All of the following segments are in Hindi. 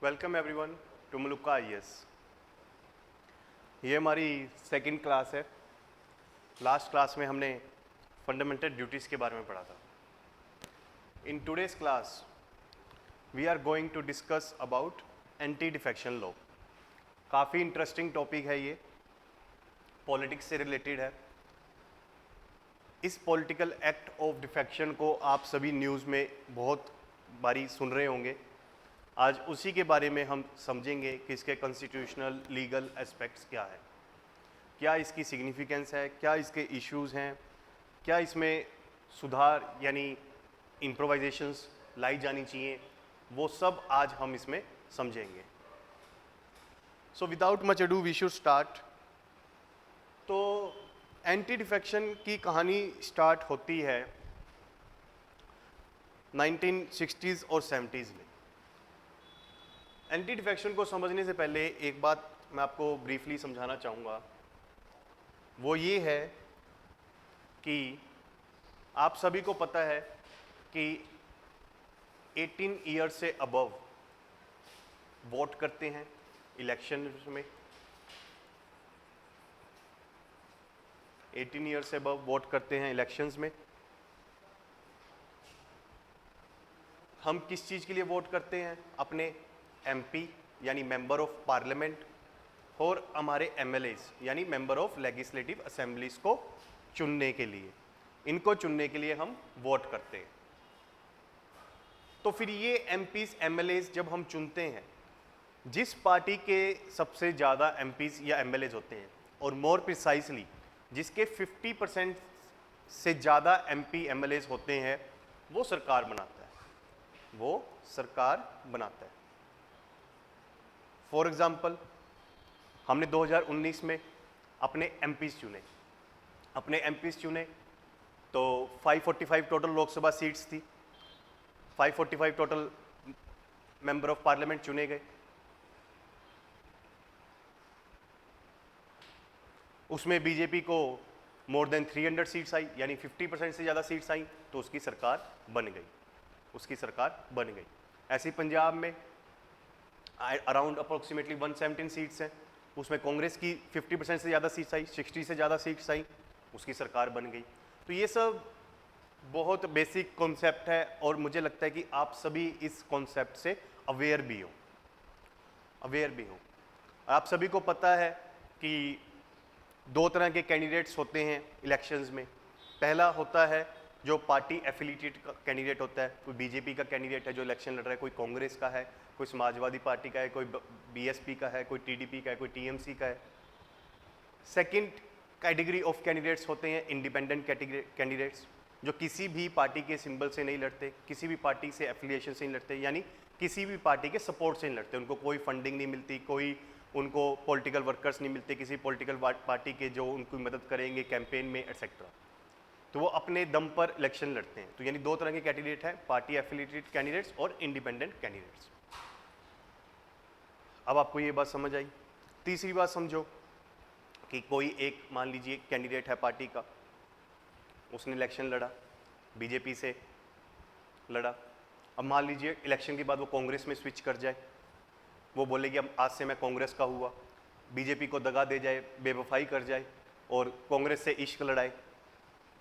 Welcome everyone to Maluka IAS. ये हमारी सेकंड क्लास है। लास्ट क्लास में हमने फंडामेंटल ड्यूटीज़ के बारे में पढ़ा था। In today's class we are going to discuss about anti defection law. काफ़ी इंटरेस्टिंग टॉपिक है ये, पॉलिटिक्स से रिलेटेड है। इस पॉलिटिकल एक्ट ऑफ डिफेक्शन को आप सभी न्यूज़ में बहुत बारी सुन रहे होंगे। आज उसी के बारे में हम समझेंगे कि इसके कॉन्स्टिट्यूशनल लीगल एस्पेक्ट्स क्या है, क्या इसकी सिग्निफिकेंस है, क्या इसके इश्यूज़ हैं, क्या इसमें सुधार यानी इम्प्रोवाइजेशंस लाई जानी चाहिए, वो सब आज हम इसमें समझेंगे। So without much ado we should start. तो एंटी डिफेक्शन की कहानी स्टार्ट होती है 1960s और 70s में। एंटी डिफेक्शन को समझने से पहले एक बात मैं आपको ब्रीफली समझाना चाहूँगा, वो ये है कि आप सभी को पता है कि 18 ईयर से अबव वोट करते हैं इलेक्शन में। 18 ईयर से अबव वोट करते हैं इलेक्शंस में। हम किस चीज़ के लिए वोट करते हैं? अपने एमपी यानी मेंबर ऑफ पार्लियामेंट और हमारे एमएलएज यानी मेंबर ऑफ लेजिस्लेटिव असेंबलीज को चुनने के लिए, इनको चुनने के लिए हम वोट करते हैं। तो फिर ये एमपीज एमएलएज जब हम चुनते हैं, जिस पार्टी के सबसे ज़्यादा एमपीज या एमएलएज होते हैं, और मोर प्रिसाइसली जिसके 50% से ज़्यादा एमपी एमएलएज होते हैं, वो सरकार बनाता है, वो सरकार बनाता है। फॉर एग्जाम्पल, हमने 2019 में अपने एमपीज चुने। अपने एमपीज चुने तो 545 टोटल लोकसभा सीट्स थी, 545 टोटल मेंबर ऑफ पार्लियामेंट चुने गए। उसमें बीजेपी को मोर देन 300 सीट्स आई, यानी 50% से ज़्यादा सीट्स आई, तो उसकी सरकार बन गई, उसकी सरकार बन गई। ऐसे पंजाब में अराउंड अप्रोक्सीमेटली 117 सीट्स हैं, उसमें कांग्रेस की 50% से ज़्यादा सीट्स आई, 60 से ज़्यादा सीट्स आई, उसकी सरकार बन गई। तो ये सब बहुत बेसिक कॉन्सेप्ट है और मुझे लगता है कि आप सभी इस कॉन्सेप्ट से अवेयर भी हो, अवेयर भी हो। आप सभी को पता है कि दो तरह के कैंडिडेट्स होते हैं इलेक्शंस में। पहला होता है जो पार्टी एफिलिएटेड कैंडिडेट होता है। कोई बीजेपी का कैंडिडेट है जो इलेक्शन लड़ रहा है, कोई कांग्रेस का है, कोई समाजवादी पार्टी का है, कोई बीएसपी का है, कोई टीडीपी का है, कोई टीएमसी का है। सेकंड कैटेगरी ऑफ कैंडिडेट्स होते हैं इंडिपेंडेंट कैंडिडेट्स, जो किसी भी पार्टी के सिंबल से नहीं लड़ते, किसी भी पार्टी से एफिलिएशन से नहीं लड़ते, यानी किसी भी पार्टी के सपोर्ट से नहीं लड़ते। उनको कोई फंडिंग नहीं मिलती, कोई उनको पॉलिटिकल वर्कर्स नहीं मिलते किसी पॉलिटिकल पार्टी के जो उनको मदद करेंगे कैंपेन में एक्सेट्रा। तो वो अपने दम पर इलेक्शन लड़ते हैं। तो यानी दो तरह के कैंडिडेट हैं, पार्टी एफिलिएटेड कैंडिडेट्स और इंडिपेंडेंट कैंडिडेट्स। अब आपको ये बात समझ आई। तीसरी बात समझो कि कोई एक मान लीजिए कैंडिडेट है पार्टी का, उसने इलेक्शन लड़ा, बीजेपी से लड़ा। अब मान लीजिए इलेक्शन के बाद वो कांग्रेस में स्विच कर जाए, वो बोले कि अब आज से मैं कांग्रेस का हुआ, बीजेपी को दगा दे जाए, बेवफाई कर जाए और कांग्रेस से इश्क लड़ाए।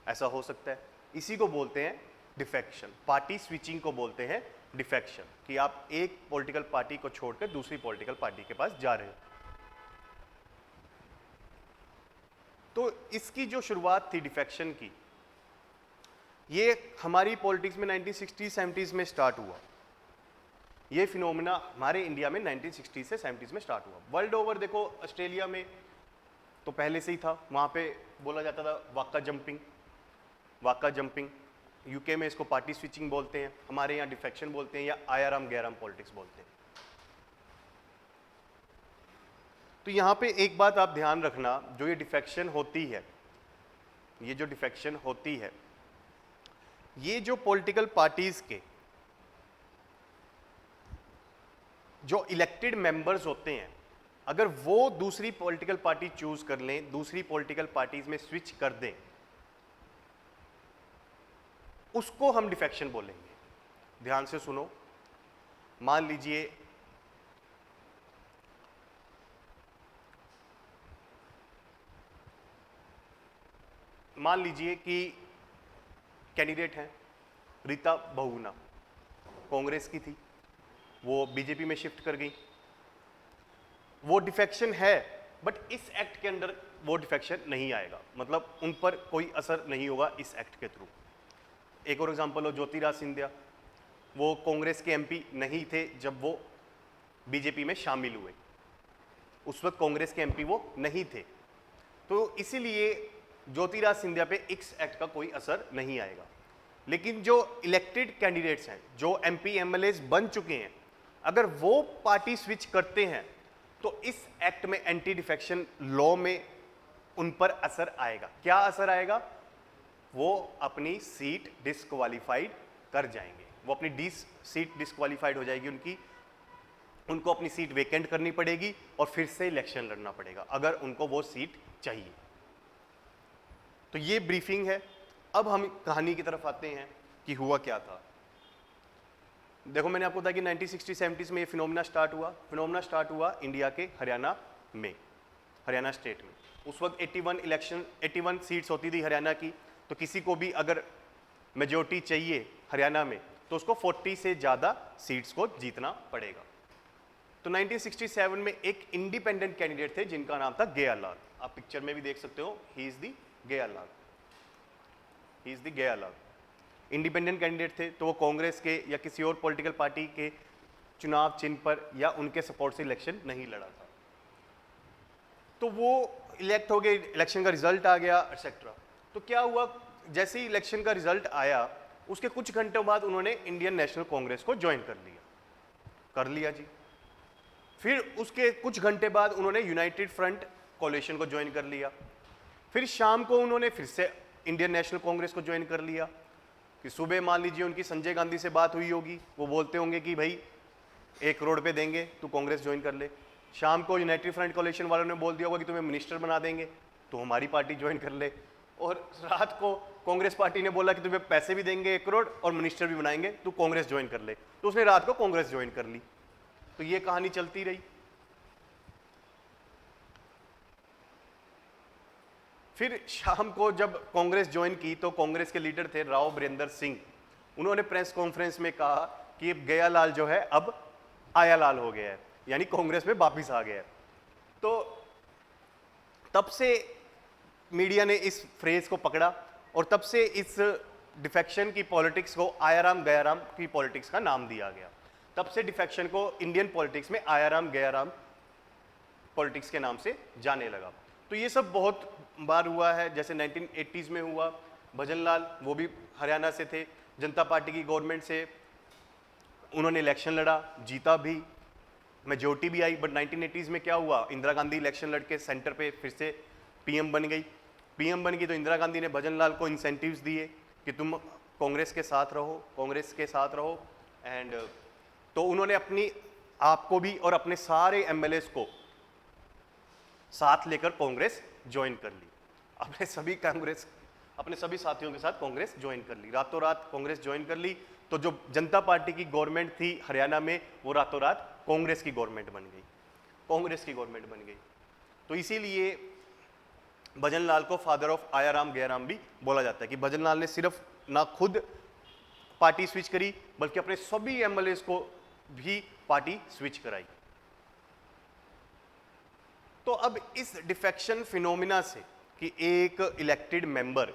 ऐसा हो सकता है। इसी को बोलते हैं डिफेक्शन, पार्टी स्विचिंग को बोलते हैं डिफेक्शन, कि आप एक पॉलिटिकल पार्टी को छोड़कर दूसरी पॉलिटिकल पार्टी के पास जा रहे हो। तो इसकी जो शुरुआत थी डिफेक्शन की, ये हमारी पॉलिटिक्स में 1960-70s में स्टार्ट हुआ। ये फिनोमेना हमारे इंडिया में 1960 से 70s में स्टार्ट हुआ। वर्ल्ड ओवर देखो, ऑस्ट्रेलिया में तो पहले से ही था, वहाँ पे बोला जाता था वाका जंपिंग, वाका जंपिंग। यूके में इसको पार्टी स्विचिंग बोलते हैं, हमारे यहाँ डिफेक्शन बोलते हैं या आयाराम गैराम पॉलिटिक्स बोलते हैं। तो यहाँ पे एक बात आप ध्यान रखना, जो ये डिफेक्शन होती है, ये जो डिफेक्शन होती है, ये जो पॉलिटिकल पार्टीज के जो इलेक्टेड मेंबर्स होते हैं, अगर वो दूसरी पॉलिटिकल पार्टी चूज कर लें, दूसरी पॉलिटिकल पार्टीज में स्विच कर दें, उसको हम डिफेक्शन बोलेंगे। ध्यान से सुनो। मान लीजिए मान लीजिए कि कैंडिडेट हैं रीता बहुगुणा, कांग्रेस की थी, वो बीजेपी में शिफ्ट कर गई। वो डिफेक्शन है, बट इस एक्ट के अंडर वो डिफेक्शन नहीं आएगा, मतलब उन पर कोई असर नहीं होगा इस एक्ट के थ्रू। एक और एग्जांपल हो ज्योतिराज सिंधिया, वो कांग्रेस के एमपी नहीं थे जब वो बीजेपी में शामिल हुए, उस वक्त कांग्रेस के एमपी वो नहीं थे, तो इसीलिए ज्योतिराज सिंधिया पे इस एक्ट का कोई असर नहीं आएगा। लेकिन जो इलेक्टेड कैंडिडेट्स हैं, जो एमपी एमएलएज बन चुके हैं, अगर वो पार्टी स्विच करते हैं तो इस एक्ट में एंटी डिफेक्शन लॉ में उन पर असर आएगा। क्या असर आएगा? वो अपनी सीट डिस्क्वालीफाइड कर जाएंगे, वो अपनी सीट डिस्क्वालीफाइड हो जाएगी उनकी, उनको अपनी सीट वेकेंट करनी पड़ेगी और फिर से इलेक्शन लड़ना पड़ेगा अगर उनको वो सीट चाहिए। तो ये ब्रीफिंग है। अब हम कहानी की तरफ आते हैं कि हुआ क्या था। देखो, मैंने आपको बताया कि 1960-70s में ये फिनोमिना स्टार्ट हुआ। फिनोमिना स्टार्ट हुआ इंडिया के हरियाणा में, हरियाणा स्टेट में। उस वक्त 81 सीट्स होती थी हरियाणा की, तो किसी को भी अगर मेजोरिटी चाहिए हरियाणा में तो उसको 40 से ज़्यादा सीट्स को जीतना पड़ेगा। तो 1967 में एक इंडिपेंडेंट कैंडिडेट थे जिनका नाम था गयालाल। आप पिक्चर में भी देख सकते हो, he is the Gayalal, he is the Gayalal. Independent candidate थे, तो वो कांग्रेस के या किसी और पॉलिटिकल पार्टी के चुनाव चिन्ह पर या उनके सपोर्ट से इलेक्शन नहीं लड़ा था। तो वो इलेक्ट हो गए, इलेक्शन का रिजल्ट आ गया एक्सेट्रा। तो क्या हुआ, जैसे ही इलेक्शन का रिजल्ट आया उसके कुछ घंटों बाद उन्होंने इंडियन नेशनल कांग्रेस को ज्वाइन कर लिया जी। फिर उसके कुछ घंटे बाद उन्होंने यूनाइटेड फ्रंट कोalition को ज्वाइन कर लिया। फिर शाम को उन्होंने फिर से इंडियन नेशनल कांग्रेस को ज्वाइन कर लिया। कि सुबह मान लीजिए उनकी संजय गांधी से बात हुई होगी, वो बोलते होंगे कि भाई 1 करोड़ पे देंगे तू कांग्रेस ज्वाइन कर ले। शाम को यूनाइटेड फ्रंट कोalition वालों ने बोल दिया होगा कि तुम्हें मिनिस्टर बना देंगे तो हमारी पार्टी ज्वाइन कर ले। और रात को कांग्रेस पार्टी ने बोला कि तुम्हें पैसे भी देंगे 1 करोड़ और मिनिस्टर भी बनाएंगे, तू कांग्रेस ज्वाइन कर ले, तो उसने रात को कांग्रेस ज्वाइन कर ली। तो ये कहानी चलती रही। फिर शाम को जब कांग्रेस ज्वाइन की तो कांग्रेस के लीडर थे राव बिरेंद्र सिंह, उन्होंने प्रेस कॉन्फ्रेंस में कहा कि गयालाल जो है अब आयालाल हो गया है, यानी कांग्रेस में वापिस आ गया है। तो तब से मीडिया ने इस फ्रेज को पकड़ा और तब से इस डिफेक्शन की पॉलिटिक्स को आयाराम गयाराम की पॉलिटिक्स का नाम दिया गया। तब से डिफेक्शन को इंडियन पॉलिटिक्स में आयाराम गयाराम पॉलिटिक्स के नाम से जाने लगा। तो ये सब बहुत बार हुआ है, जैसे 1980s में हुआ। भजनलाल वो भी हरियाणा से थे, जनता पार्टी की गवर्नमेंट से उन्होंने इलेक्शन लड़ा, जीता भी, मेजोरिटी भी आई। बट 1980s में क्या हुआ, इंदिरा गांधी इलेक्शन लड़के सेंटर पे फिर से पीएम बन गई। पीएम बन गई तो इंदिरा गांधी ने भजनलाल को इंसेंटिव्स दिए कि तुम कांग्रेस के साथ रहो, कांग्रेस के साथ रहो। एंड तो उन्होंने अपनी आपको भी और अपने सारे एमएलएस को साथ लेकर कांग्रेस ज्वाइन कर ली। अपने सभी साथियों के साथ कांग्रेस ज्वाइन कर ली, रातों रात कांग्रेस ज्वाइन कर ली। तो जो जनता पार्टी की गवर्नमेंट थी हरियाणा में, वो रातों रात कांग्रेस की गवर्नमेंट बन गई, कांग्रेस की गवर्नमेंट बन गई। तो इसीलिए भजनलाल को फादर ऑफ आयाराम गयाराम भी बोला जाता है कि भजनलाल ने सिर्फ ना खुद पार्टी स्विच करी बल्कि अपने सभी एमएलएस को भी पार्टी स्विच कराई। तो अब इस डिफेक्शन फिनोमिना से कि एक इलेक्टेड मेंबर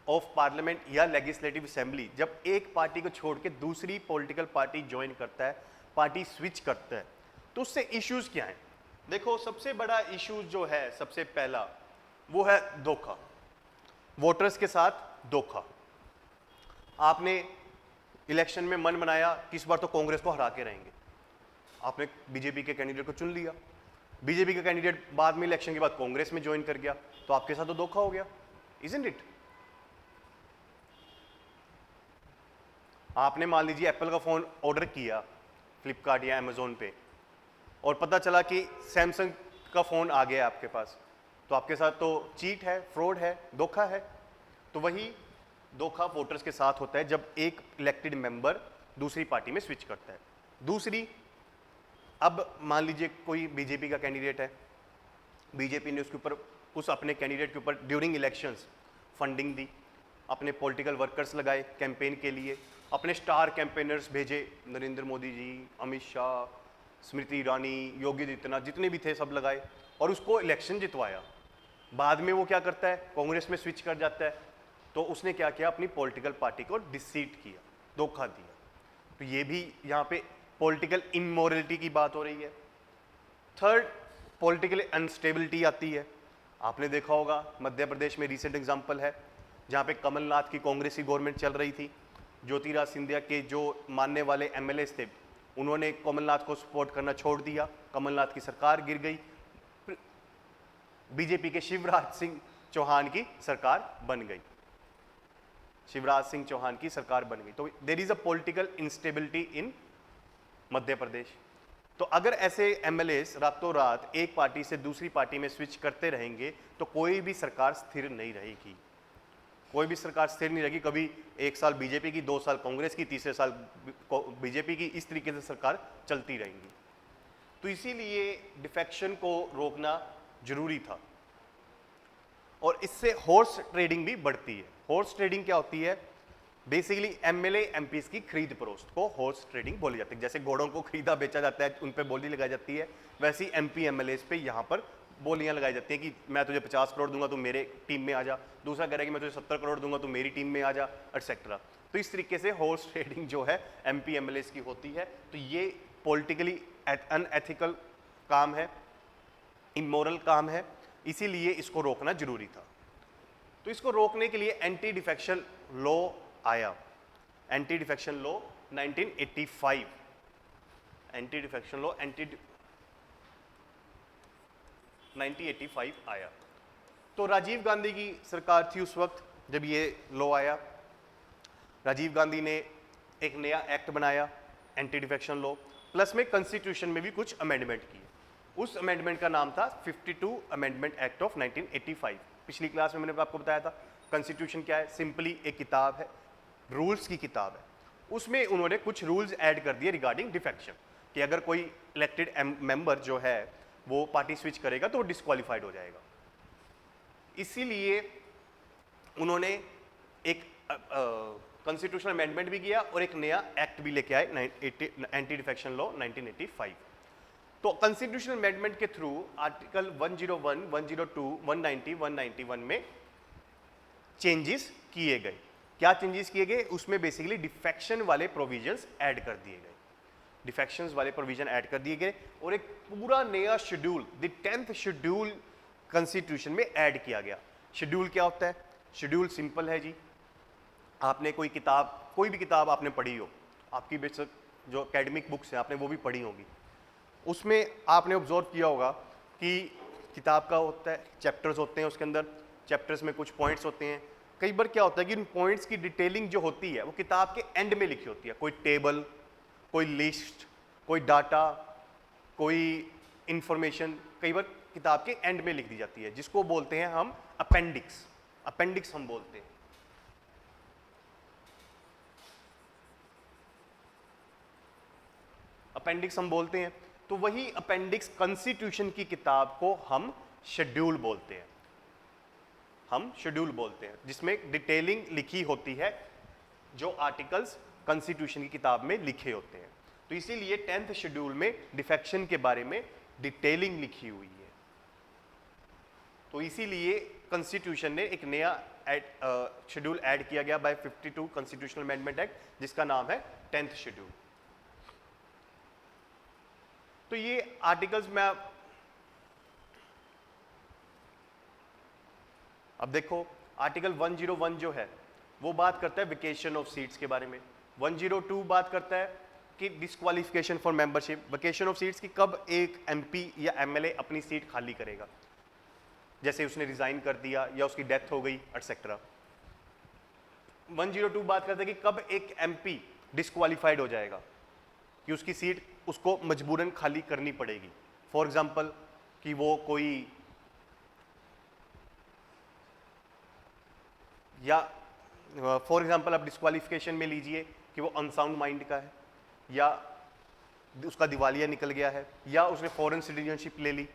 ऑफ पार्लियामेंट या लेजिस्लेटिव असेंबली जब एक पार्टी को छोड़ के दूसरी पॉलिटिकल पार्टी ज्वाइन करता है, पार्टी स्विच करता है, तो उससे इश्यूज क्या हैं? देखो, सबसे बड़ा इश्यूज जो है, सबसे पहला वो है धोखा, वोटर्स के साथ धोखा। आपने इलेक्शन में मन बनाया कि इस बार तो कांग्रेस को हरा के रहेंगे, आपने बीजेपी के कैंडिडेट को चुन लिया, बीजेपी का कैंडिडेट बाद में इलेक्शन के बाद कांग्रेस में ज्वाइन कर गया, तो आपके साथ तो धोखा हो गया, इजंट इट? आपने मान लीजिए एप्पल का फोन ऑर्डर किया फ्लिपकार्ट या अमेजोन पे और पता चला कि सैमसंग का फोन आ गया आपके पास, तो आपके साथ तो चीट है, फ्रॉड है, धोखा है। तो वही धोखा वोटर्स के साथ होता है जब एक इलेक्टेड मेंबर दूसरी पार्टी में स्विच करता है। दूसरी, अब मान लीजिए कोई बीजेपी का कैंडिडेट है, बीजेपी ने उसके ऊपर, उस अपने कैंडिडेट के ऊपर ड्यूरिंग इलेक्शंस फंडिंग दी, अपने पॉलिटिकल वर्कर्स लगाए कैंपेन के लिए, अपने स्टार कैंपेनर्स भेजे, नरेंद्र मोदी जी, अमित शाह, स्मृति ईरानी, योगी आदित्यनाथ, जितने भी थे सब लगाए और उसको इलेक्शन जितवाया। बाद में वो क्या करता है, कांग्रेस में स्विच कर जाता है। तो उसने क्या किया, अपनी पॉलिटिकल पार्टी को डिसीट किया, धोखा दिया। तो ये भी यहाँ पे पॉलिटिकल इमोरलिटी की बात हो रही है। थर्ड, पॉलिटिकल अनस्टेबिलिटी आती है। आपने देखा होगा मध्य प्रदेश में रिसेंट एग्जांपल है जहाँ पे कमलनाथ की कांग्रेस की गवर्नमेंट चल रही थी, ज्योतिराज सिंधिया के जो मानने वाले एमएलएस थे उन्होंने कमलनाथ को सपोर्ट करना छोड़ दिया, कमलनाथ की सरकार गिर गई, बीजेपी के शिवराज सिंह चौहान की सरकार बन गई, शिवराज सिंह चौहान की सरकार बन गई। तो there is a political instability in Madhya Pradesh. तो अगर ऐसे एमएलएस रातों रात एक पार्टी से दूसरी पार्टी में स्विच करते रहेंगे तो कोई भी सरकार स्थिर नहीं रहेगी, कोई भी सरकार स्थिर नहीं रहेगी। कभी एक साल बीजेपी की, 2 साल कांग्रेस की, तीसरे साल बीजेपी की, इस तरीके से सरकार चलती रहेंगी। तो इसीलिए डिफेक्शन को रोकना जरूरी था और इससे हॉर्स ट्रेडिंग भी बढ़ती है। हॉर्स ट्रेडिंग क्या होती है, बेसिकली एमएलए एमपीस की खरीद फरोख्त को हॉर्स ट्रेडिंग बोली जाती है। जैसे घोड़ों को खरीदा बेचा जाता है, उन पे बोली लगाई जाती है, वैसे ही एमपी एमएलए पे यहाँ पर बोलियां लगाई जाती हैं कि मैं तुझे 50 करोड़ दूंगा तो मेरे टीम में आ जा, दूसरा कह रहा है कि मैं तुझे 70 करोड़ दूंगा तो मेरी टीम में आ जा, एटसेट्रा। तो इस तरीके से हॉर्स ट्रेडिंग जो है एमपी एमएलए की होती है। तो ये पॉलिटिकली अनएथिकल काम है, इमोरल काम है, इसीलिए इसको रोकना जरूरी था। तो इसको रोकने के लिए एंटी डिफेक्शन लॉ आया, anti defection law 1985, anti defection law 1985 आया। तो राजीव गांधी की सरकार थी उस वक्त जब ये लॉ आया। राजीव गांधी ने एक नया एक्ट बनाया एंटी डिफेक्शन लॉ, प्लस में कॉन्स्टिट्यूशन में भी कुछ अमेंडमेंट किए। उस अमेंडमेंट का नाम था 52 अमेंडमेंट एक्ट ऑफ 1985। पिछली क्लास में मैंने आपको बताया था कॉन्स्टिट्यूशन क्या है, सिंपली एक किताब है, रूल्स की किताब है। उसमें उन्होंने कुछ रूल्स ऐड कर दिए रिगार्डिंग डिफेक्शन कि अगर कोई इलेक्टेड मेंबर जो है वो पार्टी स्विच करेगा तो वो डिस्क्वालीफाइड हो जाएगा। इसीलिए उन्होंने एक कॉन्स्टिट्यूशनल अमेंडमेंट भी किया और एक नया एक्ट भी लेके आए, एंटी डिफेक्शन लॉ 1985। तो कॉन्स्टिट्यूशनल अमेंडमेंट के थ्रू आर्टिकल 101, 102, 190, 191 में चेंजेस किए गए। क्या चेंजेस किए गए, उसमें बेसिकली डिफेक्शन वाले प्रोविजंस ऐड कर दिए गए, डिफेक्शंस वाले प्रोविजन ऐड कर दिए गए और एक पूरा नया schedule, the 10th schedule constitution में ऐड किया गया। शेड्यूल क्या होता है, शेड्यूल सिंपल है जी। आपने कोई किताब, कोई भी किताब आपने पढ़ी हो, आपकी बेशक जो एकेडमिक बुक्स हैं आपने वो भी पढ़ी होगी, उसमें आपने ऑब्जर्व किया होगा कि किताब का होता है, चैप्टर्स होते हैं, उसके अंदर चैप्टर्स में कुछ पॉइंट्स होते हैं। कई बार क्या होता है कि उन पॉइंट्स की डिटेलिंग जो होती है वो किताब के एंड में लिखी होती है, कोई टेबल, कोई लिस्ट, कोई डाटा, कोई इंफॉर्मेशन कई बार किताब के एंड में लिख दी जाती है, जिसको बोलते हैं हम अपेंडिक्स। अपेंडिक्स हम बोलते हैं। अपेंडिक्स हम बोलते हैं। तो वही अपेंडिक्स कॉन्स्टिट्यूशन की किताब को हम शेड्यूल बोलते हैं, हम शेड्यूल बोलते हैं, जिसमें डिटेलिंग लिखी होती है जो आर्टिकल्स कॉन्स्टिट्यूशन की किताब में लिखे होते हैं। तो इसीलिए 10th शेड्यूल में डिफेक्शन के बारे में डिटेलिंग लिखी हुई है। तो इसीलिए कॉन्स्टिट्यूशन ने एक नया शेड्यूल ऐड किया गया बाय 52 कॉन्स्टिट्यूशनल अमेंडमेंट एक्ट, जिसका नाम है 10th शेड्यूल। तो ये आर्टिकल्स में अब देखो, आर्टिकल 101 जो है वो बात करता है वेकेशन ऑफ सीट्स के बारे में। 102 बात करता है कि disqualification for membership, vacation of seats की कब एक एमपी या एमएलए अपनी सीट खाली करेगा, जैसे उसने रिजाइन कर दिया या उसकी डेथ हो गई एटसेट्रा। 102 बात करता है कि कब एक एमपी डिस्क्वालिफाइड हो जाएगा, कि उसकी सीट उसको मजबूरन खाली करनी पड़ेगी। फॉर एग्जाम्पल कि वो कोई या फॉर एग्जाम्पल आप डिस्क्वालिफिकेशन में लीजिए कि वो अनसाउंड माइंड का है, या उसका दिवालिया निकल गया है, या उसने फॉरेन सिटीजनशिप ले ली,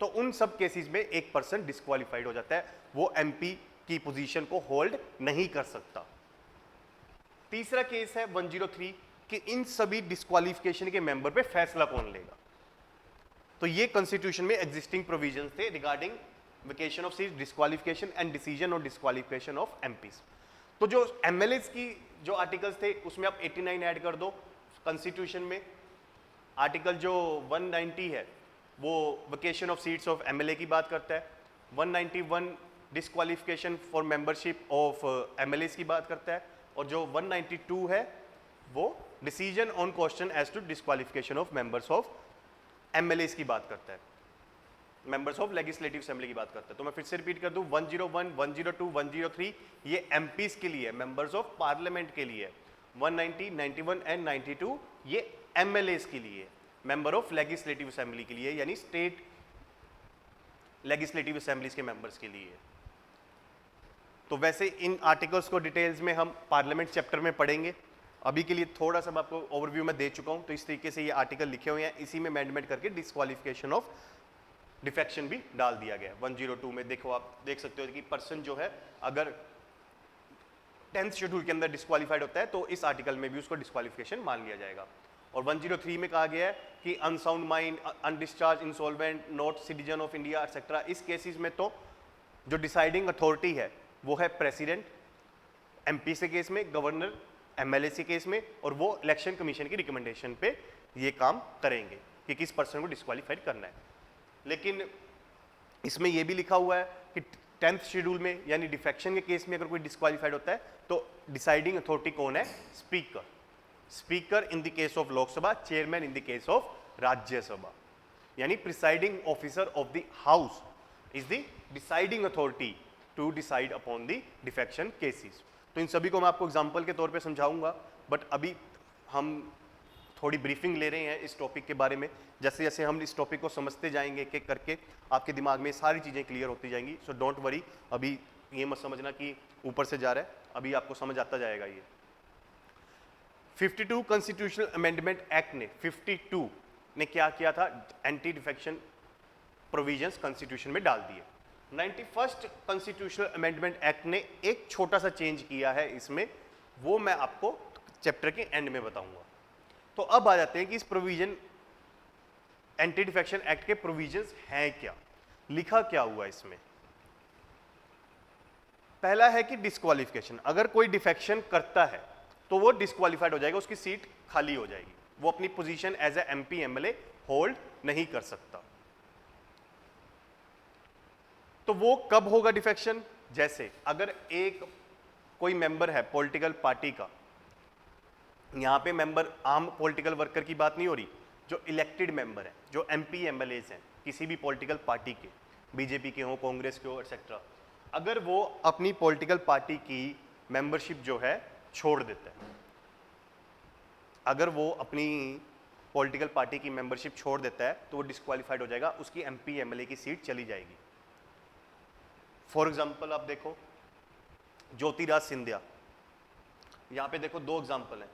तो उन सब केसेस में एक पर्सन डिस्क्वालिफाइड हो जाता है, वो एमपी की पोजीशन को होल्ड नहीं कर सकता। तीसरा केस है 103 कि इन सभी डिस्क्वालिफिकेशन के मेंबर पे फैसला कौन लेगा। तो ये कॉन्स्टिट्यूशन में एग्जिस्टिंग प्रोविजंस थे regarding vacation of seat, disqualification and decision on disqualification of MPs. तो जो एमएलएस की जो आर्टिकल्स थे उसमें आप 89 ऐड कर दो। कॉन्स्टिट्यूशन में आर्टिकल जो 190 है वो vacation of seats of MLA की बात करता है, 191 disqualification for membership of MLAs की बात करता है, और जो 192 है वो decision on question as to disqualification of members of MLAs की बात करता है, मेंबर्स ऑफ लेजिस्लेटिव असेंबली की बात करता है। तो मैं फिर से रिपीट कर दूं, 101, 102, 103 ये एमपीज के लिए, मेंबर्स ऑफ पार्लियामेंट के लिए, 190, 91 एंड 92 ये एमएलएस के लिए, मेंबर ऑफ लेजिस्लेटिव असेंबली के लिए, यानी स्टेट लेजिस्लेटिव असेंबलीज के मेंबर्स के लिए। तो वैसे इन आर्टिकल्स को डिटेल्स में हम पार्लियामेंट चैप्टर में पढ़ेंगे। अभी के लिए थोड़ा सा मैं आपको ओवरव्यू में दे चुका हूं। तो इस तरीके से ये आर्टिकल लिखे हुए हैं, इसी में अमेंडमेंट करके डिस्क्वालिफिकेशन ऑफ डिफेक्शन भी डाल दिया गया। 102 में देखो, आप देख सकते हो कि पर्सन जो है अगर 10th शेड्यूल के अंदर डिस्क्वालीफाइड होता है तो इस आर्टिकल में भी उसको डिस्क्वालिफिकेशन मान लिया जाएगा। और 103 में कहा गया है कि unsound mind, undischarged, insolvent, not citizen of India etcetera, इस केसेस में तो जो डिसाइडिंग अथॉरिटी है वो है प्रेसिडेंट एमपी के केस में, गवर्नर एमएलए के केस में, और वो इलेक्शन कमीशन की रिकमेंडेशन पे ये काम करेंगे कि किस पर्सन को डिस्क्वालीफाइड करना है। लेकिन इसमें यह भी लिखा हुआ है कि 10th शेड्यूल में यानी डिफेक्शन के केस में अगर कोई डिस्क्वालीफाइड होता है तो डिसाइडिंग अथॉरिटी कौन है? Speaker. Speaker in the case of Lok Sabha, chairman in the case of Rajya Sabha, यानी presiding officer of the house is the deciding authority to decide upon the defection cases. तो इन सभी को मैं आपको एग्जांपल के तौर पे समझाऊंगा, बट अभी हम थोड़ी ब्रीफिंग ले रहे हैं इस टॉपिक के बारे में। जैसे जैसे हम इस टॉपिक को समझते जाएंगे एक एक करके आपके दिमाग में सारी चीज़ें क्लियर होती जाएंगी। सो डोंट वरी, अभी ये मत समझना कि ऊपर से जा रहा है, अभी आपको समझ आता जाएगा। ये 52 कॉन्स्टिट्यूशनल अमेंडमेंट एक्ट ने 52 ने क्या किया था? एंटी डिफेक्शन प्रोविजंस कॉन्स्टिट्यूशन में डाल दिए। 91st कॉन्स्टिट्यूशनल अमेंडमेंट एक्ट ने एक छोटा सा चेंज किया है इसमें, वो मैं आपको चैप्टर के एंड में बताऊंगा। तो अब आ जाते हैं कि इस प्रोविजन, एंटी डिफेक्शन एक्ट के प्रोविजंस हैं क्या, लिखा क्या हुआ इसमें। पहला है कि डिस्क्वालिफिकेशन, अगर कोई डिफेक्शन करता है तो वो डिस्क्वालीफाइड हो जाएगा, उसकी सीट खाली हो जाएगी, वो अपनी position as a MP MLA hold नहीं कर सकता। तो वो कब होगा डिफेक्शन? जैसे अगर एक कोई मेंबर है पॉलिटिकल पार्टी का, यहां पे मेंबर आम पॉलिटिकल वर्कर की बात नहीं हो रही, जो इलेक्टेड मेंबर है, जो एमपी एमएलए हैं किसी भी पॉलिटिकल पार्टी के, बीजेपी के हो, कांग्रेस के हो एक्सेट्रा, अगर वो अपनी पॉलिटिकल पार्टी की मेंबरशिप जो है छोड़ देता है, अगर वो अपनी पॉलिटिकल पार्टी की मेंबरशिप छोड़ देता है तो वो डिस्क्वालीफाइड हो जाएगा, उसकी एमपी एमएलए की सीट चली जाएगी। फॉर एग्जाम्पल आप देखो ज्योतिराज सिंधिया, यहां पे देखो दो एग्जाम्पल हैं।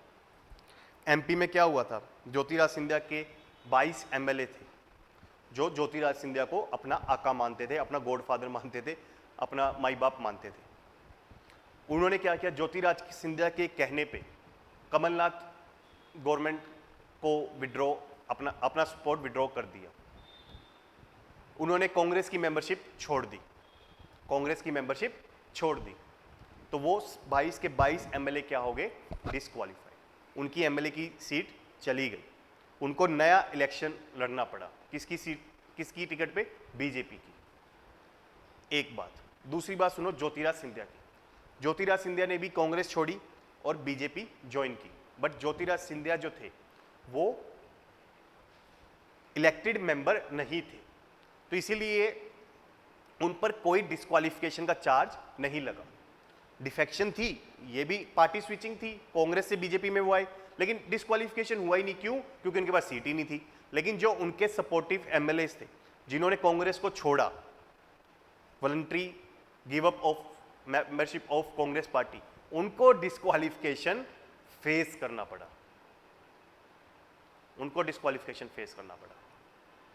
एमपी में क्या हुआ था? ज्योतिराज सिंधिया के 22 एमएलए थे जो ज्योतिराज सिंधिया को अपना आका मानते थे, अपना गॉडफादर मानते थे, अपना माई बाप मानते थे। उन्होंने क्या किया? ज्योतिराज सिंधिया के कहने पे कमलनाथ गवर्नमेंट को विड्रॉ, अपना सपोर्ट विड्रॉ कर दिया। उन्होंने कांग्रेस की मेंबरशिप छोड़ दी, कांग्रेस की मेंबरशिप छोड़ दी, तो वो 22 के 22 एमएलए क्या हो गए? डिस्क्वालीफाइड, उनकी एमएलए की सीट चली गई, उनको नया इलेक्शन लड़ना पड़ा। किसकी सीट, किसकी टिकट पे? बीजेपी की। एक बात। दूसरी बात सुनो ज्योतिराज सिंधिया की। ज्योतिराज सिंधिया ने भी कांग्रेस छोड़ी और बीजेपी ज्वाइन की, बट ज्योतिराज सिंधिया जो थे वो इलेक्टेड मेंबर नहीं थे, तो इसीलिए उन पर कोई डिस्क्वालिफिकेशन का चार्ज नहीं लगा। डिफेक्शन थी, ये भी पार्टी स्विचिंग थी, कांग्रेस से बीजेपी में वो आए, लेकिन डिस्क्वालिफिकेशन हुआ ही नहीं। क्यों? क्योंकि उनके पास सीट ही नहीं थी। लेकिन जो उनके सपोर्टिव एमएलए थे जिन्होंने कांग्रेस को छोड़ा, voluntary give up of membership of Congress party, उनको डिस्क्वालिफिकेशन फेस करना पड़ा, उनको डिस्क्वालिफिकेशन फेस करना पड़ा।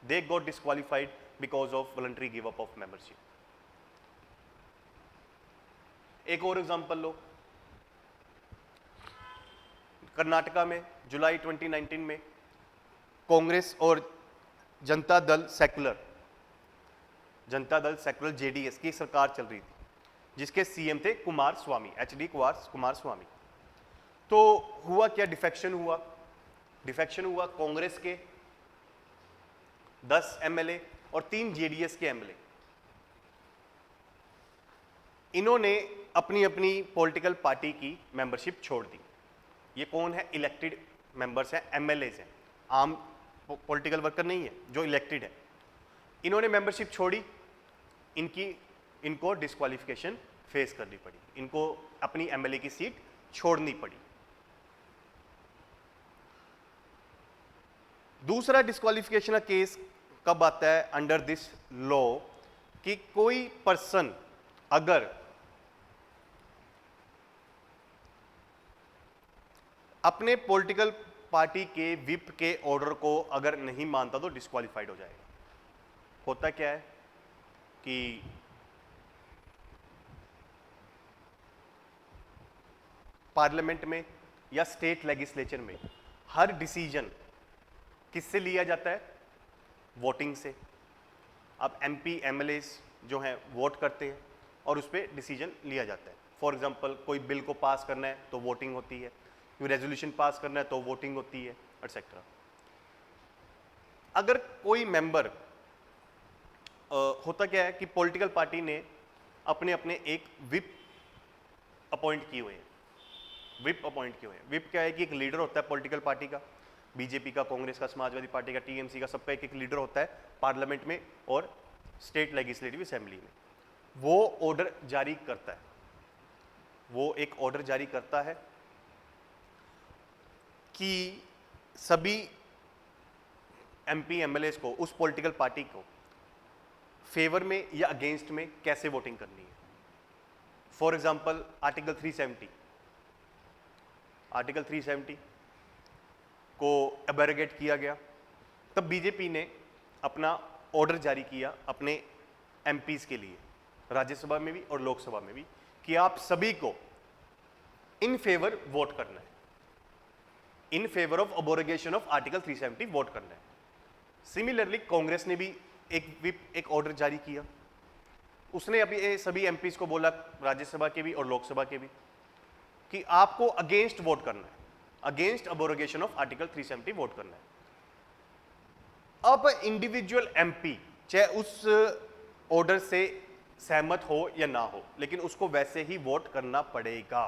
They got disqualified because of voluntary give up of membership. एक और एग्जांपल लो, कर्नाटका में जुलाई 2019 में कांग्रेस और जनता दल सेक्युलर जेडीएस की सरकार चल रही थी, जिसके सीएम थे कुमार स्वामी, एचडी कुमार स्वामी। तो हुआ क्या, डिफेक्शन हुआ कांग्रेस के 10 एमएलए और 3 जेडीएस के एमएलए, इन्होंने अपनी अपनी पॉलिटिकल पार्टी की मेंबरशिप छोड़ दी। ये कौन है, इलेक्टेड मेंबर्स हैं, एमएलएज हैं, आम पॉलिटिकल वर्कर नहीं है, जो इलेक्टेड है। इन्होंने मेंबरशिप छोड़ी, इनको डिस्क्वालिफिकेशन फेस करनी पड़ी, इनको अपनी एमएलए की सीट छोड़नी पड़ी। दूसरा डिस्क्वालिफिकेशन का केस कब आता है अंडर दिस लॉ, कि कोई पर्सन अगर अपने पॉलिटिकल पार्टी के विप के ऑर्डर को अगर नहीं मानता तो डिस्क्वालिफाइड हो जाएगा। होता क्या है कि पार्लियामेंट में या स्टेट लेजिस्लेचर में हर डिसीजन किससे लिया जाता है, वोटिंग से। अब एमपी एमएलए जो हैं वोट करते हैं और उस पर डिसीजन लिया जाता है। फॉर एग्जांपल कोई बिल को पास करना है तो वोटिंग होती है, कोई रेजोल्यूशन पास करना है तो वोटिंग होती है, एटसेट्रा। अगर कोई मेंबर होता क्या है कि पॉलिटिकल पार्टी ने अपने अपने एक विप अपॉइंट किए हुए हैं। विप क्या है कि एक लीडर होता है पॉलिटिकल पार्टी का, बीजेपी का, कांग्रेस का, समाजवादी पार्टी का, टीएमसी का, सबका एक एक लीडर होता है पार्लियामेंट में और स्टेट लेजिस्लेटिव असेंबली में। वो ऑर्डर जारी करता है, वो एक ऑर्डर जारी करता है कि सभी एमपी एमएलए को, उस पॉलिटिकल पार्टी को फेवर में या अगेंस्ट में कैसे वोटिंग करनी है। फॉर एग्जांपल आर्टिकल 370 को एबरोगेट किया गया, तब बीजेपी ने अपना ऑर्डर जारी किया अपने एमपीज के लिए, राज्यसभा में भी और लोकसभा में भी, कि आप सभी को इन फेवर वोट करना है, in favour of abrogation of article 370 vote करना है। सिमिलरली कांग्रेस ने भी एक ऑर्डर जारी किया, उसने अभी सभी एमपीज को बोला, राज्यसभा के भी और लोकसभा के भी, कि आपको अगेंस्ट वोट करना है, अगेंस्ट अबोरोगेशन ऑफ आर्टिकल 370 वोट करना है। अब इंडिविजुअल एमपी चाहे उस ऑर्डर से सहमत हो या ना हो, लेकिन उसको वैसे ही वोट करना पड़ेगा।